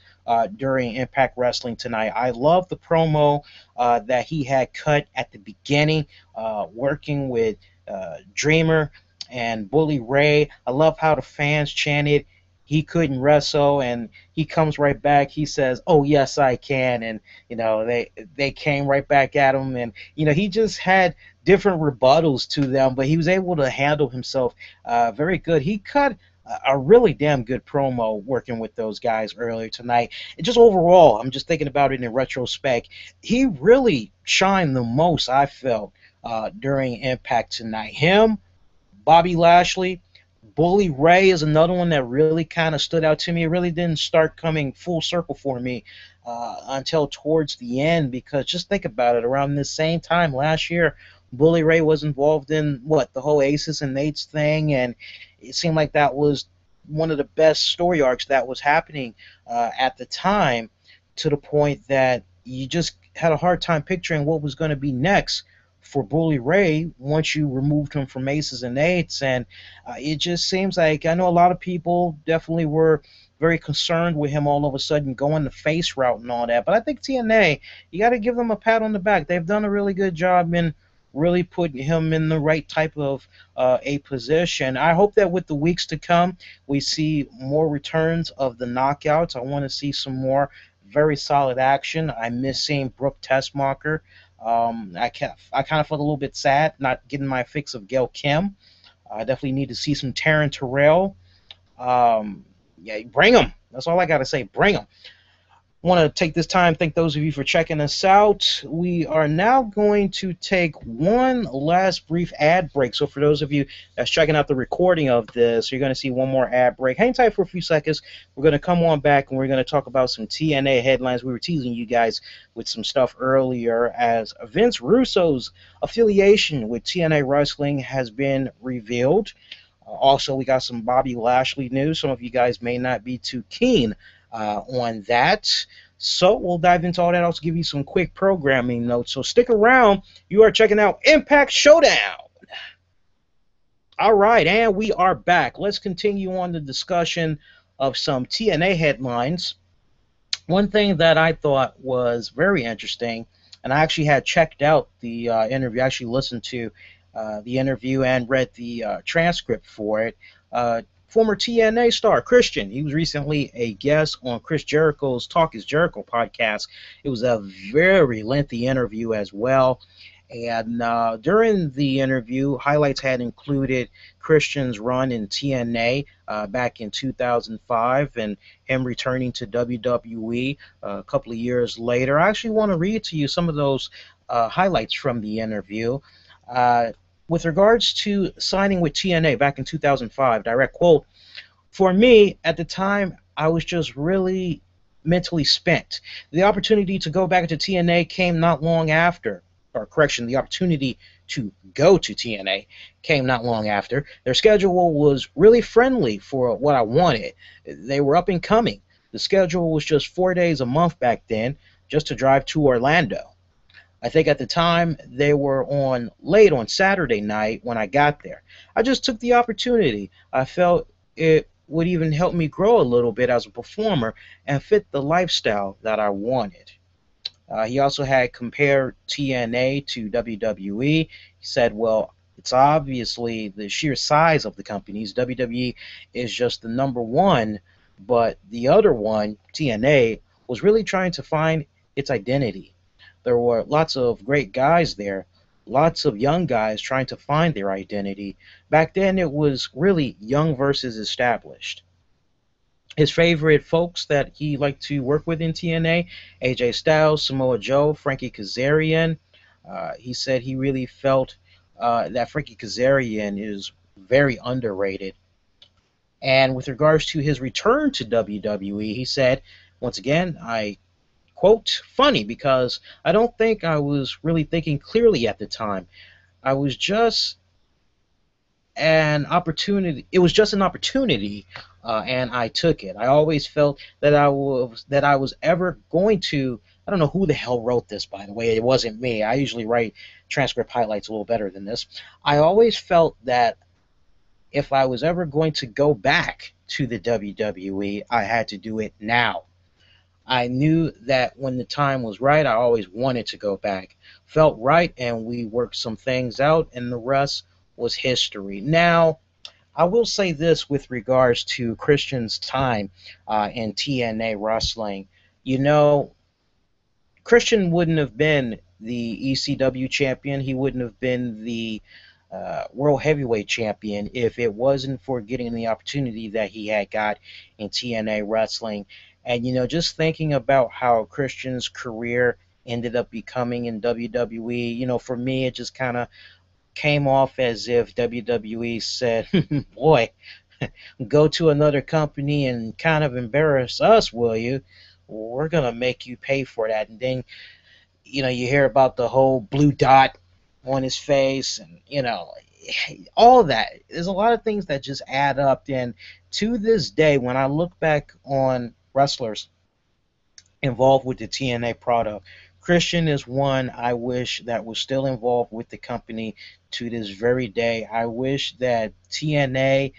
during Impact Wrestling tonight. I love the promo that he had cut at the beginning, working with Dreamer and Bully Ray. I love how the fans chanted he couldn't wrestle, and he comes right back. He says, "Oh yes, I can," and they came right back at him, and he just had different rebuttals to them, but he was able to handle himself very good. He cut a really damn good promo working with those guys earlier tonight. And just overall, I'm just thinking about it in retrospect, he really shined the most, I felt, during Impact tonight. Him, Bobby Lashley, Bully Ray is another one that really kind of stood out to me. It really didn't start coming full circle for me until towards the end, because just think about it. Around this same time last year, Bully Ray was involved in the whole Aces and Nates thing, and it seemed like that was one of the best story arcs that was happening at the time, to the point that you just had a hard time picturing what was going to be next for Bully Ray once you removed him from Aces and Eights. And it just seems like, I know a lot of people definitely were very concerned with him all of a sudden going the face route and all that. But I think TNA, you got to give them a pat on the back. They've done a really good job in really putting him in the right type of a position. I hope that with the weeks to come, we see more returns of the knockouts. I want to see some more very solid action. I miss seeing Brooke Tessmacher. I kind of felt a little bit sad not getting my fix of Gail Kim. I definitely need to see some Taryn Terrell. Yeah, bring them. That's all I got to say. Bring them. Want to take this time, thank those of you for checking us out. We are now going to take one last brief ad break. So for those of you that's checking out the recording of this, you're going to see one more ad break. Hang tight for a few seconds. We're going to come on back and we're going to talk about some TNA headlines. We were teasing you guys with some stuff earlier as Vince Russo's affiliation with TNA Wrestling has been revealed. Also, we got some Bobby Lashley news. Some of you guys may not be too keen on that. So we'll dive into all that. I'll also give you some quick programming notes. So stick around. You are checking out Impact Showdown. All right, and we are back. Let's continue on the discussion of some TNA headlines. One thing that I thought was very interesting, and I actually had checked out the interview, I actually listened to the interview and read the transcript for it. Former TNA star Christian, he was recently a guest on Chris Jericho's Talk is Jericho podcast. It was a very lengthy interview as well. And during the interview, highlights had included Christian's run in TNA back in 2005 and him returning to WWE a couple of years later. I actually want to read to you some of those highlights from the interview. With regards to signing with TNA back in 2005, direct quote, "For me, at the time, I was just really mentally spent. The opportunity to go back to TNA came not long after, or correction, the opportunity to go to TNA came not long after. Their schedule was really friendly for what I wanted. They were up and coming. The schedule was just 4 days a month back then, just to drive to Orlando. I think at the time they were on late on Saturday night when I got there. I just took the opportunity. I felt it would even help me grow a little bit as a performer and fit the lifestyle that I wanted." He also had compared TNA to WWE. He said, well, it's obviously the sheer size of the companies. WWE is just the number one, but the other one, TNA, was really trying to find its identity. There were lots of great guys there, lots of young guys trying to find their identity. Back then, it was really young versus established. His favorite folks that he liked to work with in TNA, AJ Styles, Samoa Joe, Frankie Kazarian. He said he really felt that Frankie Kazarian is very underrated. And with regards to his return to WWE, he said, once again, I quote, "funny because I don't think I was really thinking clearly at the time. I was just an opportunity. It was just an opportunity, and I took it. I always felt that I was ever going to." I don't know who the hell wrote this, by the way. It wasn't me. I usually write transcript highlights a little better than this. "I always felt that if I was ever going to go back to the WWE, I had to do it now. I knew that when the time was right, I always wanted to go back. Felt right, and we worked some things out, and the rest was history." Now, I will say this with regards to Christian's time in TNA wrestling. You know, Christian wouldn't have been the ECW champion. He wouldn't have been the World Heavyweight Champion if it wasn't for getting the opportunity that he had got in TNA wrestling. And, you know, just thinking about how Christian's career ended up becoming in WWE, you know, for me, it just kind of came off as if WWE said, boy, go to another company and kind of embarrass us, will you? We're going to make you pay for that. And then, you know, you hear about the whole blue dot on his face and, you know, all that. There's a lot of things that just add up. And to this day, when I look back on wrestlers involved with the TNA product, Christian is one I wish that was still involved with the company to this very day. I wish that TNA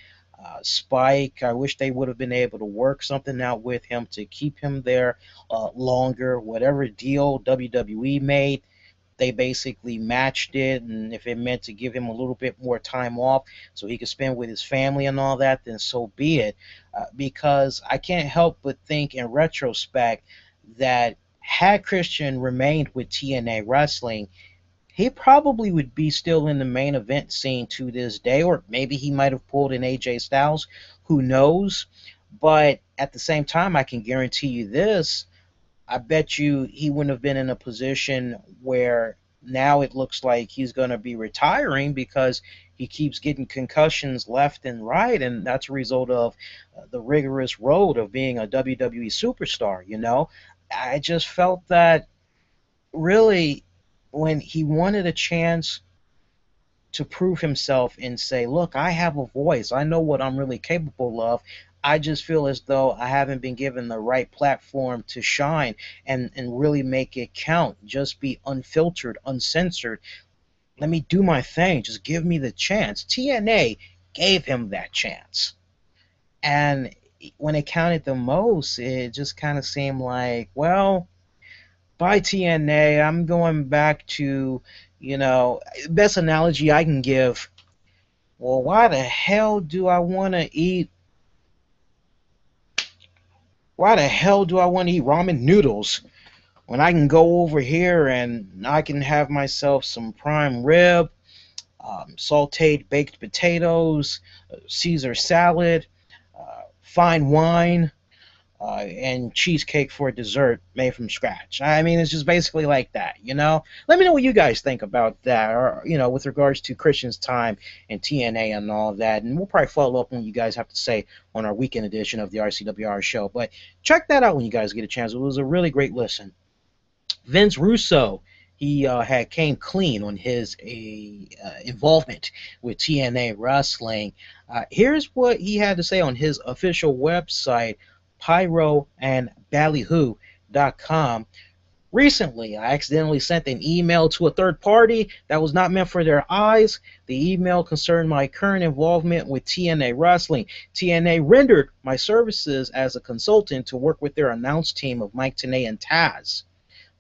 Spike, I wish they would have been able to work something out with him to keep him there longer. Whatever deal WWE made, they basically matched it, and if it meant to give him a little bit more time off so he could spend with his family and all that, then so be it. Because I can't help but think in retrospect that had Christian remained with TNA Wrestling, he probably would be still in the main event scene to this day, or maybe he might have pulled an AJ Styles. Who knows? But at the same time, I can guarantee you this. I bet you he wouldn't have been in a position where now it looks like he's going to be retiring because he keeps getting concussions left and right, and that's a result of the rigorous road of being a WWE superstar. I just felt that really when he wanted a chance to prove himself and say, look, I have a voice. I know what I'm really capable of. I just feel as though I haven't been given the right platform to shine and really make it count. Just be unfiltered, uncensored. Let me do my thing. Just give me the chance. TNA gave him that chance. And when it counted the most, it just kind of seemed like, well, by TNA, I'm going back to, best analogy I can give. Well, why the hell do I want to eat? Why the hell do I want to eat ramen noodles when I can go over here and I can have myself some prime rib, sauteed baked potatoes, Caesar salad, fine wine, and cheesecake for dessert made from scratch. I mean, it's just basically like that. Let me know what you guys think about that, or with regards to Christian's time in TNA and all of that, and we'll probably follow up on what you guys have to say on our weekend edition of the RCWR show. But check that out when you guys get a chance. It was a really great listen. Vince Russo, he had came clean on his involvement with TNA Wrestling. Here's what he had to say on his official website, pyroandballyhoo.com. Recently, I accidentally sent an email to a third party that was not meant for their eyes. The email concerned my current involvement with TNA Wrestling. TNA rendered my services as a consultant to work with their announce team of Mike Tenay and Taz.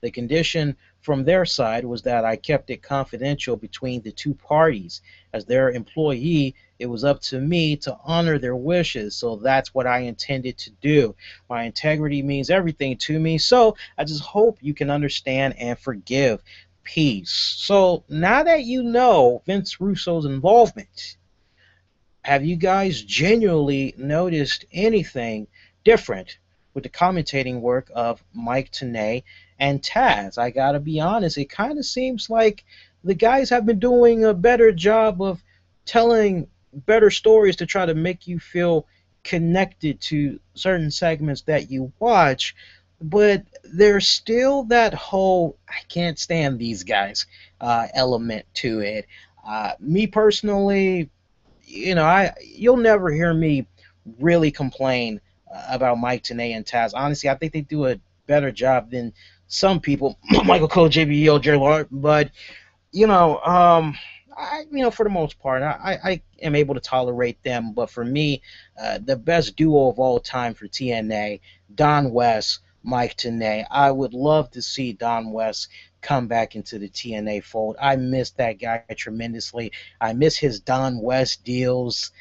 The condition from their side was that I kept it confidential between the two parties. As their employee, it was up to me to honor their wishes, so that's what I intended to do. My integrity means everything to me, so I just hope you can understand and forgive. Peace. So now that you know Vince Russo's involvement, have you guys genuinely noticed anything different with the commentating work of Mike Tenay and Taz? I gotta be honest, it kind of seems like the guys have been doing a better job of telling better stories to try to make you feel connected to certain segments that you watch, but there's still that whole I can't stand these guys element to it. Me personally, you'll never hear me really complain about Mike Tenay and Taz. Honestly, I think they do a better job than some people, Michael Cole, JBL, Jerry Lawler, but for the most part, I am able to tolerate them. But for me, the best duo of all time for TNA, Don West, Mike Tenay. I would love to see Don West come back into the TNA fold. I miss that guy tremendously. I miss his Don West deals.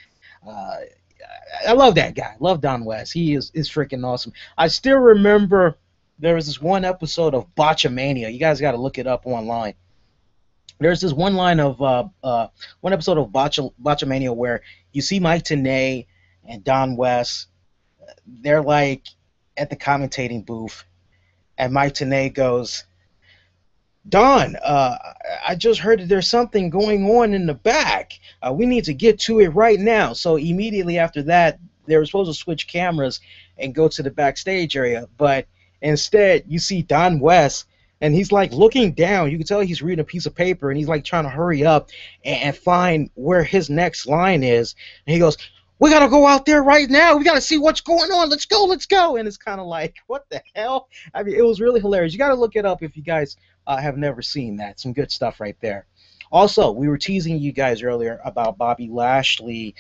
I love that guy. Love Don West. He is freaking awesome. I still remember there was this one episode of Botchamania. You guys got to look it up online. There's this one episode of Botchamania where you see Mike Tenay and Don West. They're like at the commentating booth, and Mike Tenay goes, Don, I just heard that there's something going on in the back. We need to get to it right now. So immediately after that, they were supposed to switch cameras and go to the backstage area, but instead you see Don West, and he's like looking down. You can tell he's reading a piece of paper, and he's like trying to hurry up and find where his next line is. And he goes, we got to go out there right now. We got to see what's going on. Let's go, let's go. And it's kind of like, what the hell? I mean, it was really hilarious. You got to look it up if you guys have never seen that. Some good stuff right there. Also, we were teasing you guys earlier about Bobby Lashley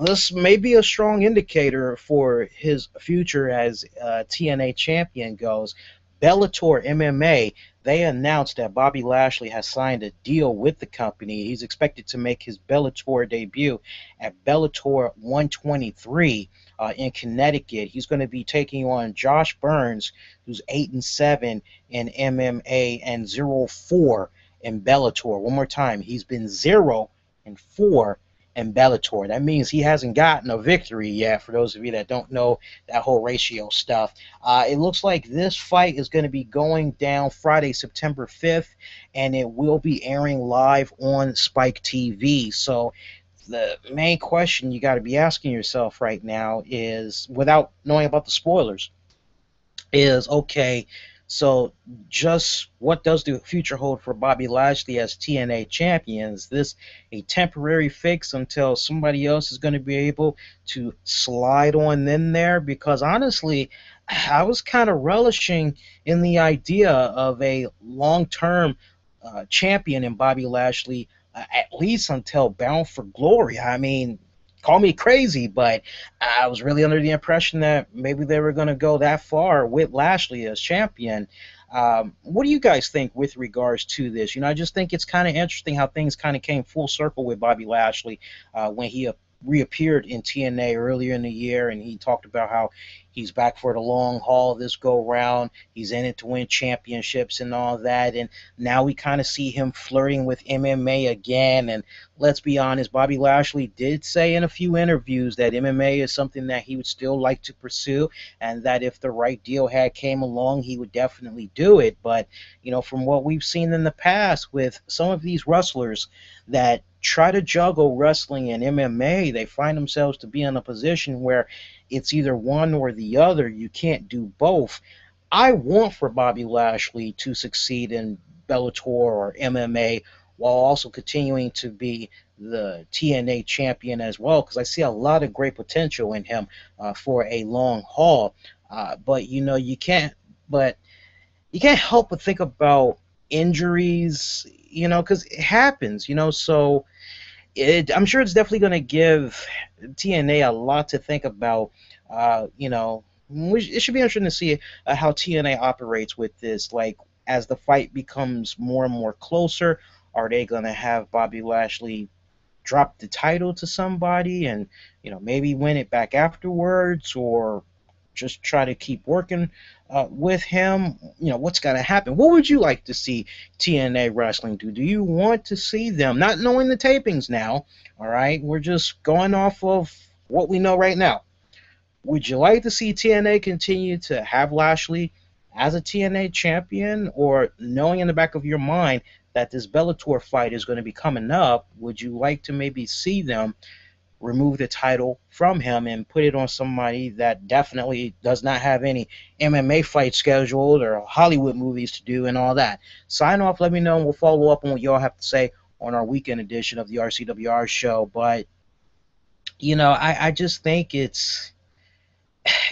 this may be a strong indicator for his future as TNA champion goes. Bellator MMA, they announced that Bobby Lashley has signed a deal with the company. He's expected to make his Bellator debut at Bellator 123 in Connecticut. He's going to be taking on Josh Burns, who's 8-7 in MMA and 0-4 in Bellator. One more time, he's been 0-4 and Bellator. That means he hasn't gotten a victory yet, for those of you that don't know that whole ratio stuff. It looks like this fight is going to be going down Friday, September 5th, and it will be airing live on Spike TV. So the main question you got to be asking yourself right now is, without knowing about the spoilers, is, okay, so just what does the future hold for Bobby Lashley as TNA champion? Is this a temporary fix until somebody else is going to be able to slide on in there? Because honestly, I was kind of relishing in the idea of a long-term champion in Bobby Lashley, at least until Bound for Glory. I mean, call me crazy, but I was really under the impression that maybe they were going to go that far with Lashley as champion. What do you guys think with regards to this? I just think it's kind of interesting how things kind of came full circle with Bobby Lashley when he reappeared in TNA earlier in the year, and he talked about how he's back for the long haul this go round. He's in it to win championships and all that, and now we kind of see him flirting with MMA again. And let's be honest, Bobby Lashley did say in a few interviews that MMA is something that he would still like to pursue, and that if the right deal had came along, he would definitely do it. But from what we've seen in the past with some of these wrestlers that try to juggle wrestling and MMA, they find themselves to be in a position where it's either one or the other. You can't do both. I want for Bobby Lashley to succeed in Bellator or MMA while also continuing to be the TNA champion as well, because I see a lot of great potential in him for a long haul. But but you can't help but think about injuries, because it happens, so I'm sure it's definitely going to give TNA a lot to think about. It should be interesting to see how TNA operates with this. Like, as the fight becomes more and more closer, are they going to have Bobby Lashley drop the title to somebody and, maybe win it back afterwards, or just try to keep working with him? What's going to happen? What would you like to see TNA Wrestling do? Do you want to see them, not knowing the tapings now, all right? We're just going off of what we know right now. Would you like to see TNA continue to have Lashley as a TNA champion, or knowing in the back of your mind that this Bellator fight is going to be coming up, would you like to maybe see them remove the title from him and put it on somebody that definitely does not have any MMA fights scheduled or Hollywood movies to do and all that? Sign off, let me know, and we'll follow up on what y'all have to say on our weekend edition of the RCWR show. But, I just think it's,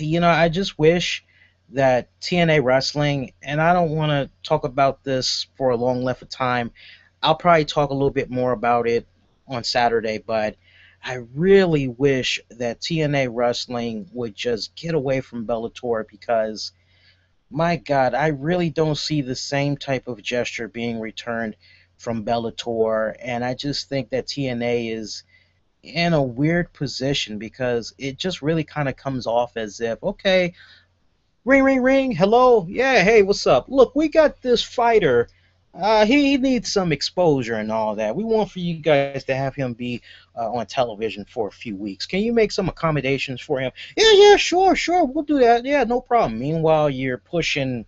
I just wish that TNA Wrestling, and I don't want to talk about this for a long length of time. I'll probably talk a little bit more about it on Saturday, but I really wish that TNA Wrestling would just get away from Bellator, because, my God, I really don't see the same type of gesture being returned from Bellator, and I just think that TNA is in a weird position, because it just really kind of comes off as if, okay, ring, ring, ring, hello, yeah, hey, what's up? Look, we got this fighter. He needs some exposure and all that. We want for you guys to have him be on television for a few weeks. Can you make some accommodations for him? Yeah, sure, we'll do that. Yeah, no problem. Meanwhile, you're pushing,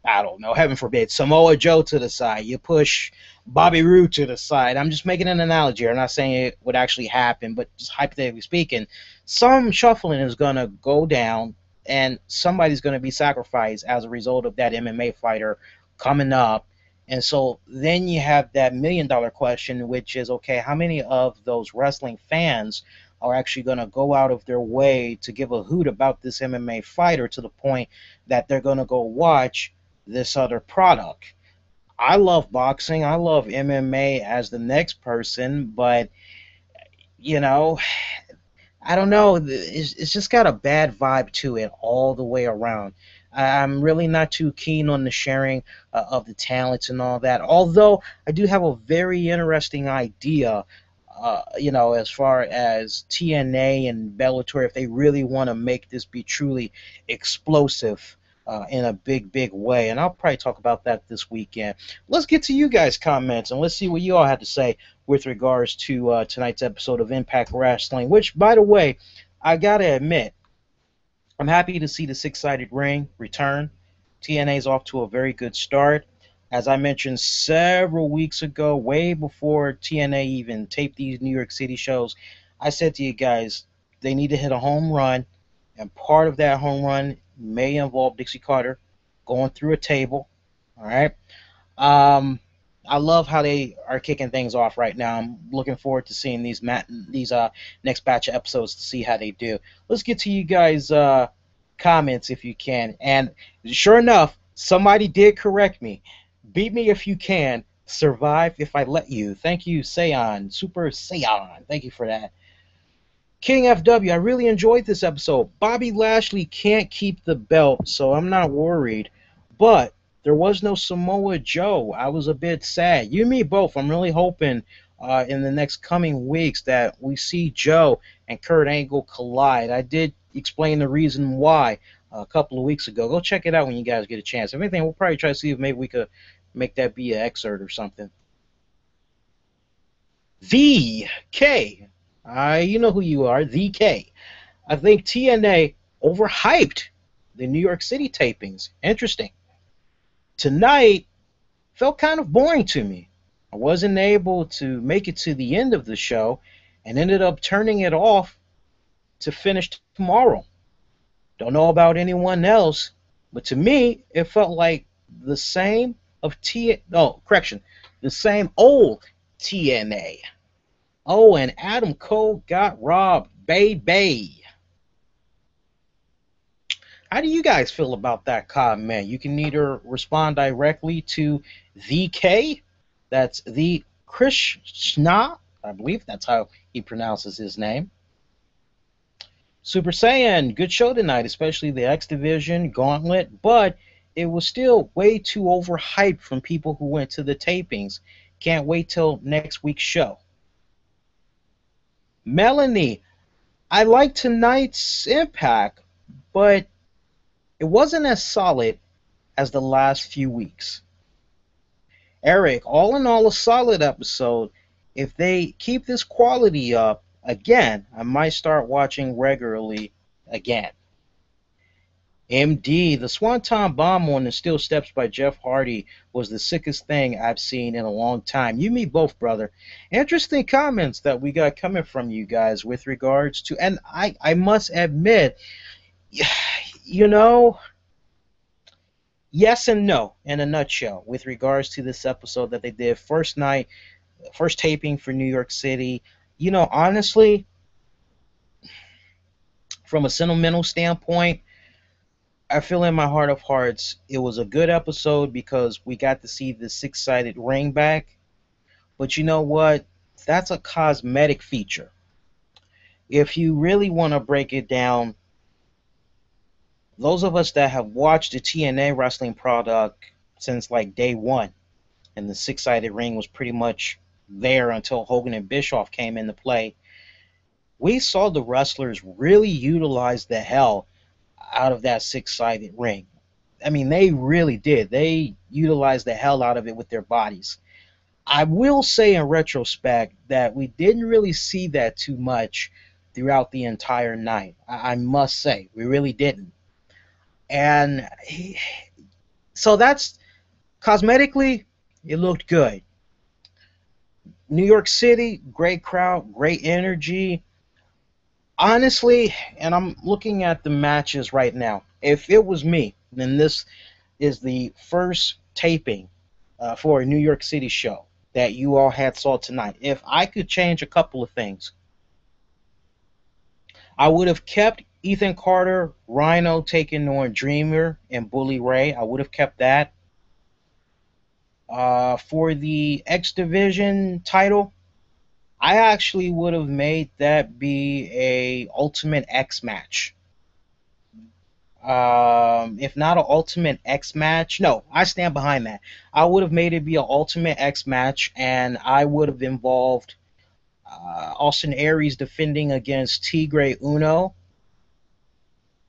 I don't know, heaven forbid, Samoa Joe to the side. You push Bobby Roode to the side. I'm just making an analogy here. I'm not saying it would actually happen, but just hypothetically speaking, some shuffling is going to go down, and somebody's going to be sacrificed as a result of that MMA fighter coming up. And so then you have that $1 million question, which is, okay, how many of those wrestling fans are actually going to go out of their way to give a hoot about this MMA fighter to the point that they're going to go watch this other product? I love boxing. I love MMA as the next person, but, I don't know. It's just got a bad vibe to it all the way around. I'm really not too keen on the sharing of the talents and all that. Although I do have a very interesting idea, as far as TNA and Bellator, if they really want to make this be truly explosive in a big, big way. And I'll probably talk about that this weekend. Let's get to you guys' comments and let's see what you all had to say with regards to tonight's episode of Impact Wrestling, which, by the way, I gotta admit, I'm happy to see the six-sided ring return. TNA's off to a very good start. As I mentioned several weeks ago, way before TNA even taped these New York City shows, I said to you guys, they need to hit a home run, and part of that home run may involve Dixie Carter going through a table. All right. Um, I love how they are kicking things off right now. I'm looking forward to seeing these next batch of episodes to see how they do. Let's get to you guys' comments if you can. And sure enough, somebody did correct me. Beat me if you can. Survive if I let you. Thank you, Saiyan. Super Saiyan. Thank you for that. King FW, I really enjoyed this episode. Bobby Lashley can't keep the belt, so I'm not worried. But there was no Samoa Joe. I was a bit sad. You and me both. I'm really hoping in the next coming weeks that we see Joe and Kurt Angle collide. I did explain the reason why a couple of weeks ago. Go check it out when you guys get a chance. If anything, we'll probably try to see if maybe we could make that be an excerpt or something. The K. You know who you are, The K. I think TNA overhyped the New York City tapings. Interesting. Tonight felt kind of boring to me. I wasn't able to make it to the end of the show and ended up turning it off to finish tomorrow. Don't know about anyone else, but to me, it felt like the same the same old TNA. Oh, and Adam Cole got robbed, baby. How do you guys feel about that comment? You can either respond directly to the K, that's the Krishna, I believe that's how he pronounces his name. Super Saiyan, good show tonight, especially the X Division Gauntlet, but it was still way too overhyped from people who went to the tapings. Can't wait till next week's show. Melanie, I liked tonight's Impact, but it wasn't as solid as the last few weeks. Eric, all in all, a solid episode. If they keep this quality up, again, I might start watching regularly again. MD, the Swanton Bomb on the Steel Steps by Jeff Hardy was the sickest thing I've seen in a long time. You, me both, brother. Interesting comments that we got coming from you guys with regards to, and I must admit, you know, yes and no in a nutshell with regards to this episode that they did. First night, first taping for New York City. You know, honestly, from a sentimental standpoint, I feel in my heart of hearts it was a good episode because we got to see the six-sided ring back. But you know what? That's a cosmetic feature. If you really want to break it down, those of us that have watched the TNA wrestling product since like day one, and the six-sided ring was pretty much there until Hogan and Bischoff came into play, we saw the wrestlers really utilize the hell out of that six-sided ring. I mean, they really did. They utilized the hell out of it with their bodies. I will say in retrospect that we didn't really see that too much throughout the entire night. I must say, we really didn't. And so that's, cosmetically, it looked good. New York City, great crowd, great energy. Honestly, and I'm looking at the matches right now, if it was me, then this is the first taping for a New York City show that you all had saw tonight. If I could change a couple of things, I would have kept Ethan Carter, Rhino taking on Dreamer and Bully Ray. I would have kept that. For the X Division title, I actually would have made that be a Ultimate X match. If not an Ultimate X match, no, I stand behind that. I would have made it be an Ultimate X match, and I would have involved Austin Aries defending against Tigre Uno,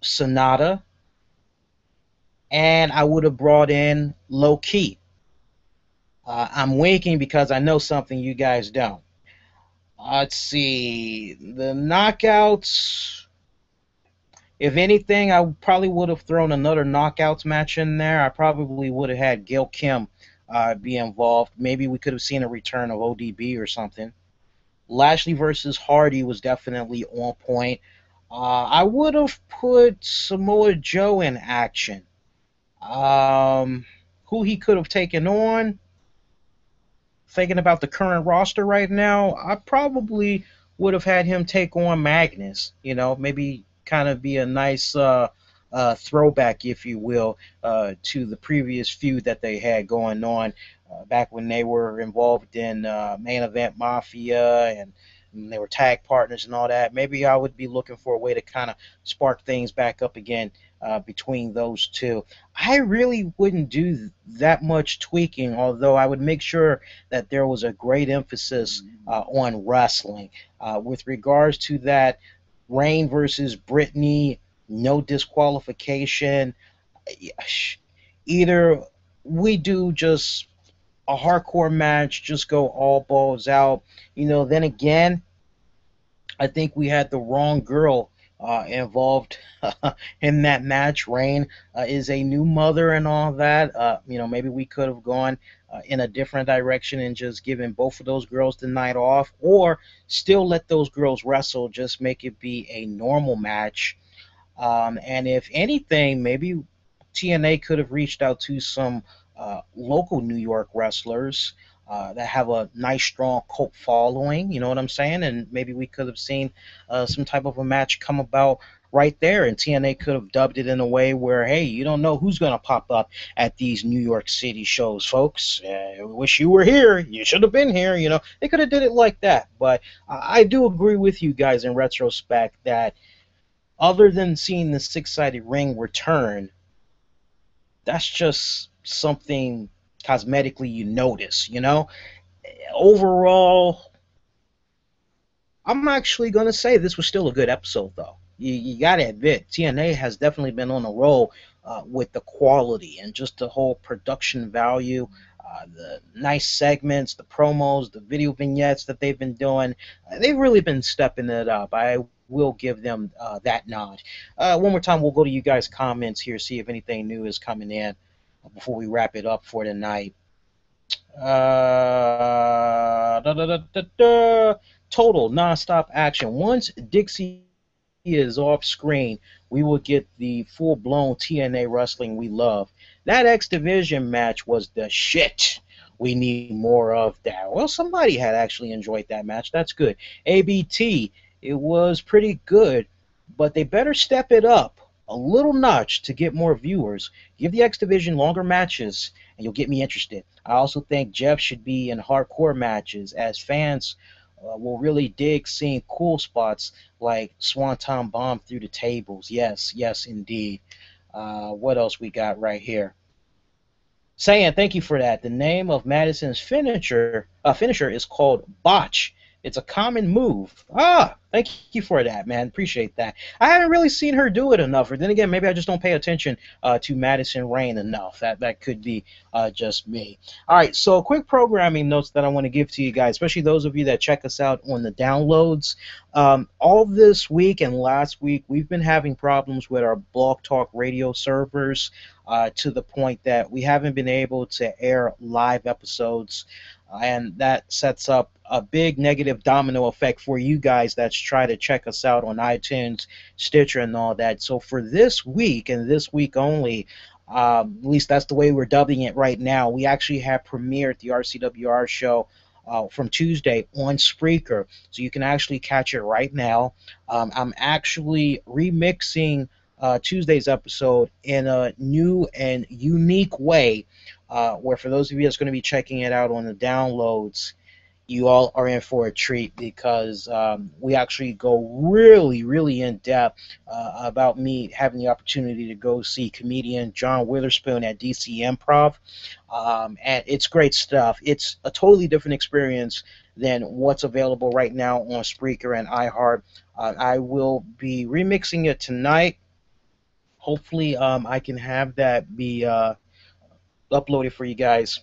Sonata, and I would have brought in Low Key. I'm winking because I know something you guys don't. Let's see. The knockouts. If anything, I probably would have thrown another knockouts match in there. I probably would have had Gail Kim be involved. Maybe we could have seen a return of ODB or something. Lashley versus Hardy was definitely on point. I would have put Samoa Joe in action. Who he could have taken on? Thinking about the current roster right now, I probably would have had him take on Magnus. Maybe kind of be a nice throwback, if you will, to the previous feud that they had going on back when they were involved in Main Event Mafia and they were tag partners and all that. Maybe I would be looking for a way to kind of spark things back up again between those two. I really wouldn't do that much tweaking, although I would make sure that there was a great emphasis on wrestling. With regards to that Reign versus Brittany, no disqualification, either we do just a hardcore match, just go all balls out. Then again, I think we had the wrong girl involved in that match. Reign is a new mother and all that. Maybe we could have gone in a different direction and just given both of those girls the night off, or still let those girls wrestle, just make it be a normal match. And if anything, maybe TNA could have reached out to some local New York wrestlers that have a nice, strong cult following, you know what I'm saying? And maybe we could have seen some type of a match come about right there, and TNA could have dubbed it in a way where, hey, you don't know who's going to pop up at these New York City shows, folks. Wish you were here. You should have been here. They could have did it like that. But I do agree with you guys in retrospect that other than seeing the six-sided ring return, that's just something cosmetically you notice. Overall, I'm actually going to say this was still a good episode, though. You got to admit, TNA has definitely been on a roll with the quality and just the whole production value, the nice segments, the promos, the video vignettes that they've been doing. They've really been stepping it up. I will give them that nod. One more time, we'll go to you guys' comments here, see if anything new is coming in before we wrap it up for tonight. Total nonstop action. Once Dixie is off screen, we will get the full-blown TNA wrestling we love. That X Division match was the shit. We need more of that. Well, somebody had actually enjoyed that match. That's good. ABT, it was pretty good, but they better step it up a little notch to get more viewers. Give the X Division longer matches, and you'll get me interested. I also think Jeff should be in hardcore matches, as fans will really dig seeing cool spots like Swanton Bomb through the tables. Yes, indeed. What else we got right here? Saying, thank you for that. The name of Madison's finisher is called Botch. It's a common move. Thank you for that, man. Appreciate that. I haven't really seen her do it enough. Or then again, maybe I just don't pay attention to Madison Rayne enough. That could be just me. All right, so quick programming notes that I want to give to you guys, especially those of you that check us out on the downloads. All this week and last week, we've been having problems with our Blog Talk Radio servers to the point that we haven't been able to air live episodes. And that sets up a big negative domino effect for you guys that's try to check us out on iTunes, Stitcher, and all that. So for this week and this week only, at least that's the way we're dubbing it right now, we actually have premiered the RCWR show from Tuesday on Spreaker. So you can actually catch it right now. I'm actually remixing Tuesday's episode in a new and unique way, where for those of you that's going to be checking it out on the downloads, you all are in for a treat because we actually go really, really in depth about me having the opportunity to go see comedian John Witherspoon at DC Improv. And it's great stuff. It's a totally different experience than what's available right now on Spreaker and iHeart. I will be remixing it tonight. Hopefully, I can have that be uploaded for you guys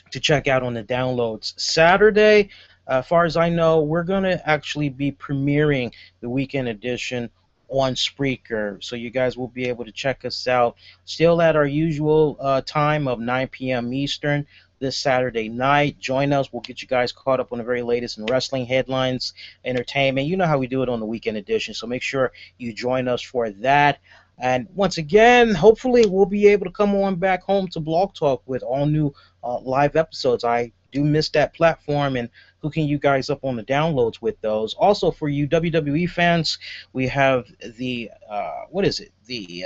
to check out on the downloads. Saturday, as far as I know, we're going to actually be premiering the weekend edition on Spreaker. So you guys will be able to check us out still at our usual time of 9 p.m. Eastern this Saturday night. Join us. We'll get you guys caught up on the very latest in wrestling headlines, entertainment. You know how we do it on the weekend edition. So make sure you join us for that. And once again, hopefully we'll be able to come on back home to Blog Talk with all new live episodes. I do miss that platform and hooking you guys up on the downloads with those. Also, for you WWE fans, we have the what is it? The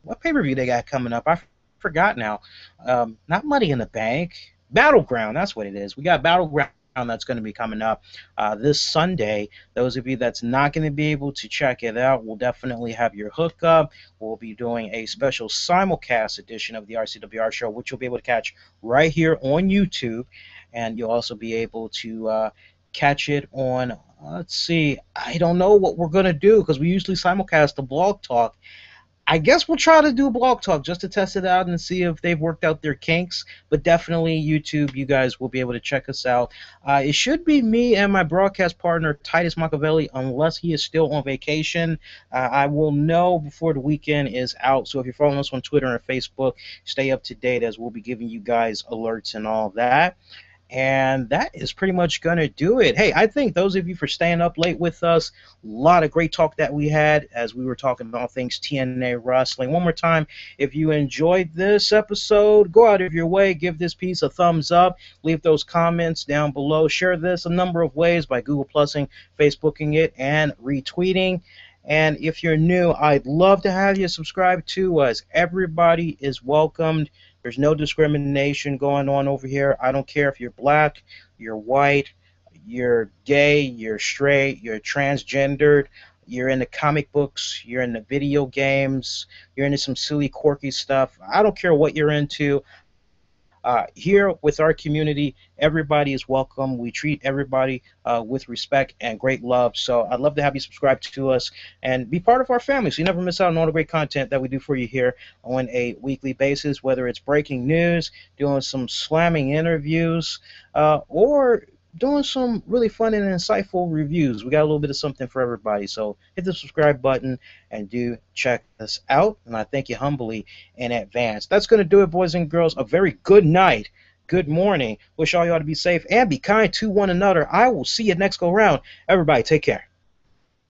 what pay-per-view they got coming up? I forgot now. Not Money in the Bank, Battleground. That's what it is. We got Battleground that's going to be coming up this Sunday. Those of you that's not going to be able to check it out, we'll definitely have your hookup. We'll be doing a special simulcast edition of the RCWR show, which you'll be able to catch right here on YouTube, and you'll also be able to catch it on, let's see, I don't know what we're going to do because we usually simulcast the Blog Talk. I guess we'll try to do Blog Talk just to test it out and see if they've worked out their kinks. But definitely YouTube, you guys will be able to check us out. It should be me and my broadcast partner, Titus Machiavelli, unless he is still on vacation. I will know before the weekend is out. So if you're following us on Twitter and Facebook, stay up to date as we'll be giving you guys alerts and all that. And that is pretty much going to do it. Hey, I thank those of you for staying up late with us. A lot of great talk that we had as we were talking about things TNA wrestling. One more time, if you enjoyed this episode, go out of your way, give this piece a thumbs up, leave those comments down below. Share this a number of ways by Google Plusing, Facebooking it, and retweeting. And if you're new, I'd love to have you subscribe to us. Everybody is welcomed. There's no discrimination going on over here. I don't care if you're black, you're white, you're gay, you're straight, you're transgendered, you're into comic books, you're into video games, you're into some silly, quirky stuff. I don't care what you're into. Here with our community, everybody is welcome. We treat everybody with respect and great love. So I'd love to have you subscribe to us and be part of our family so you never miss out on all the great content that we do for you here on a weekly basis, whether it's breaking news, doing some slamming interviews, or doing some really fun and insightful reviews. We got a little bit of something for everybody. So hit the subscribe button and do check us out. And I thank you humbly in advance. That's going to do it, boys and girls. A very good night. Good morning. Wish all y'all to be safe and be kind to one another. I will see you next go round. Everybody, take care.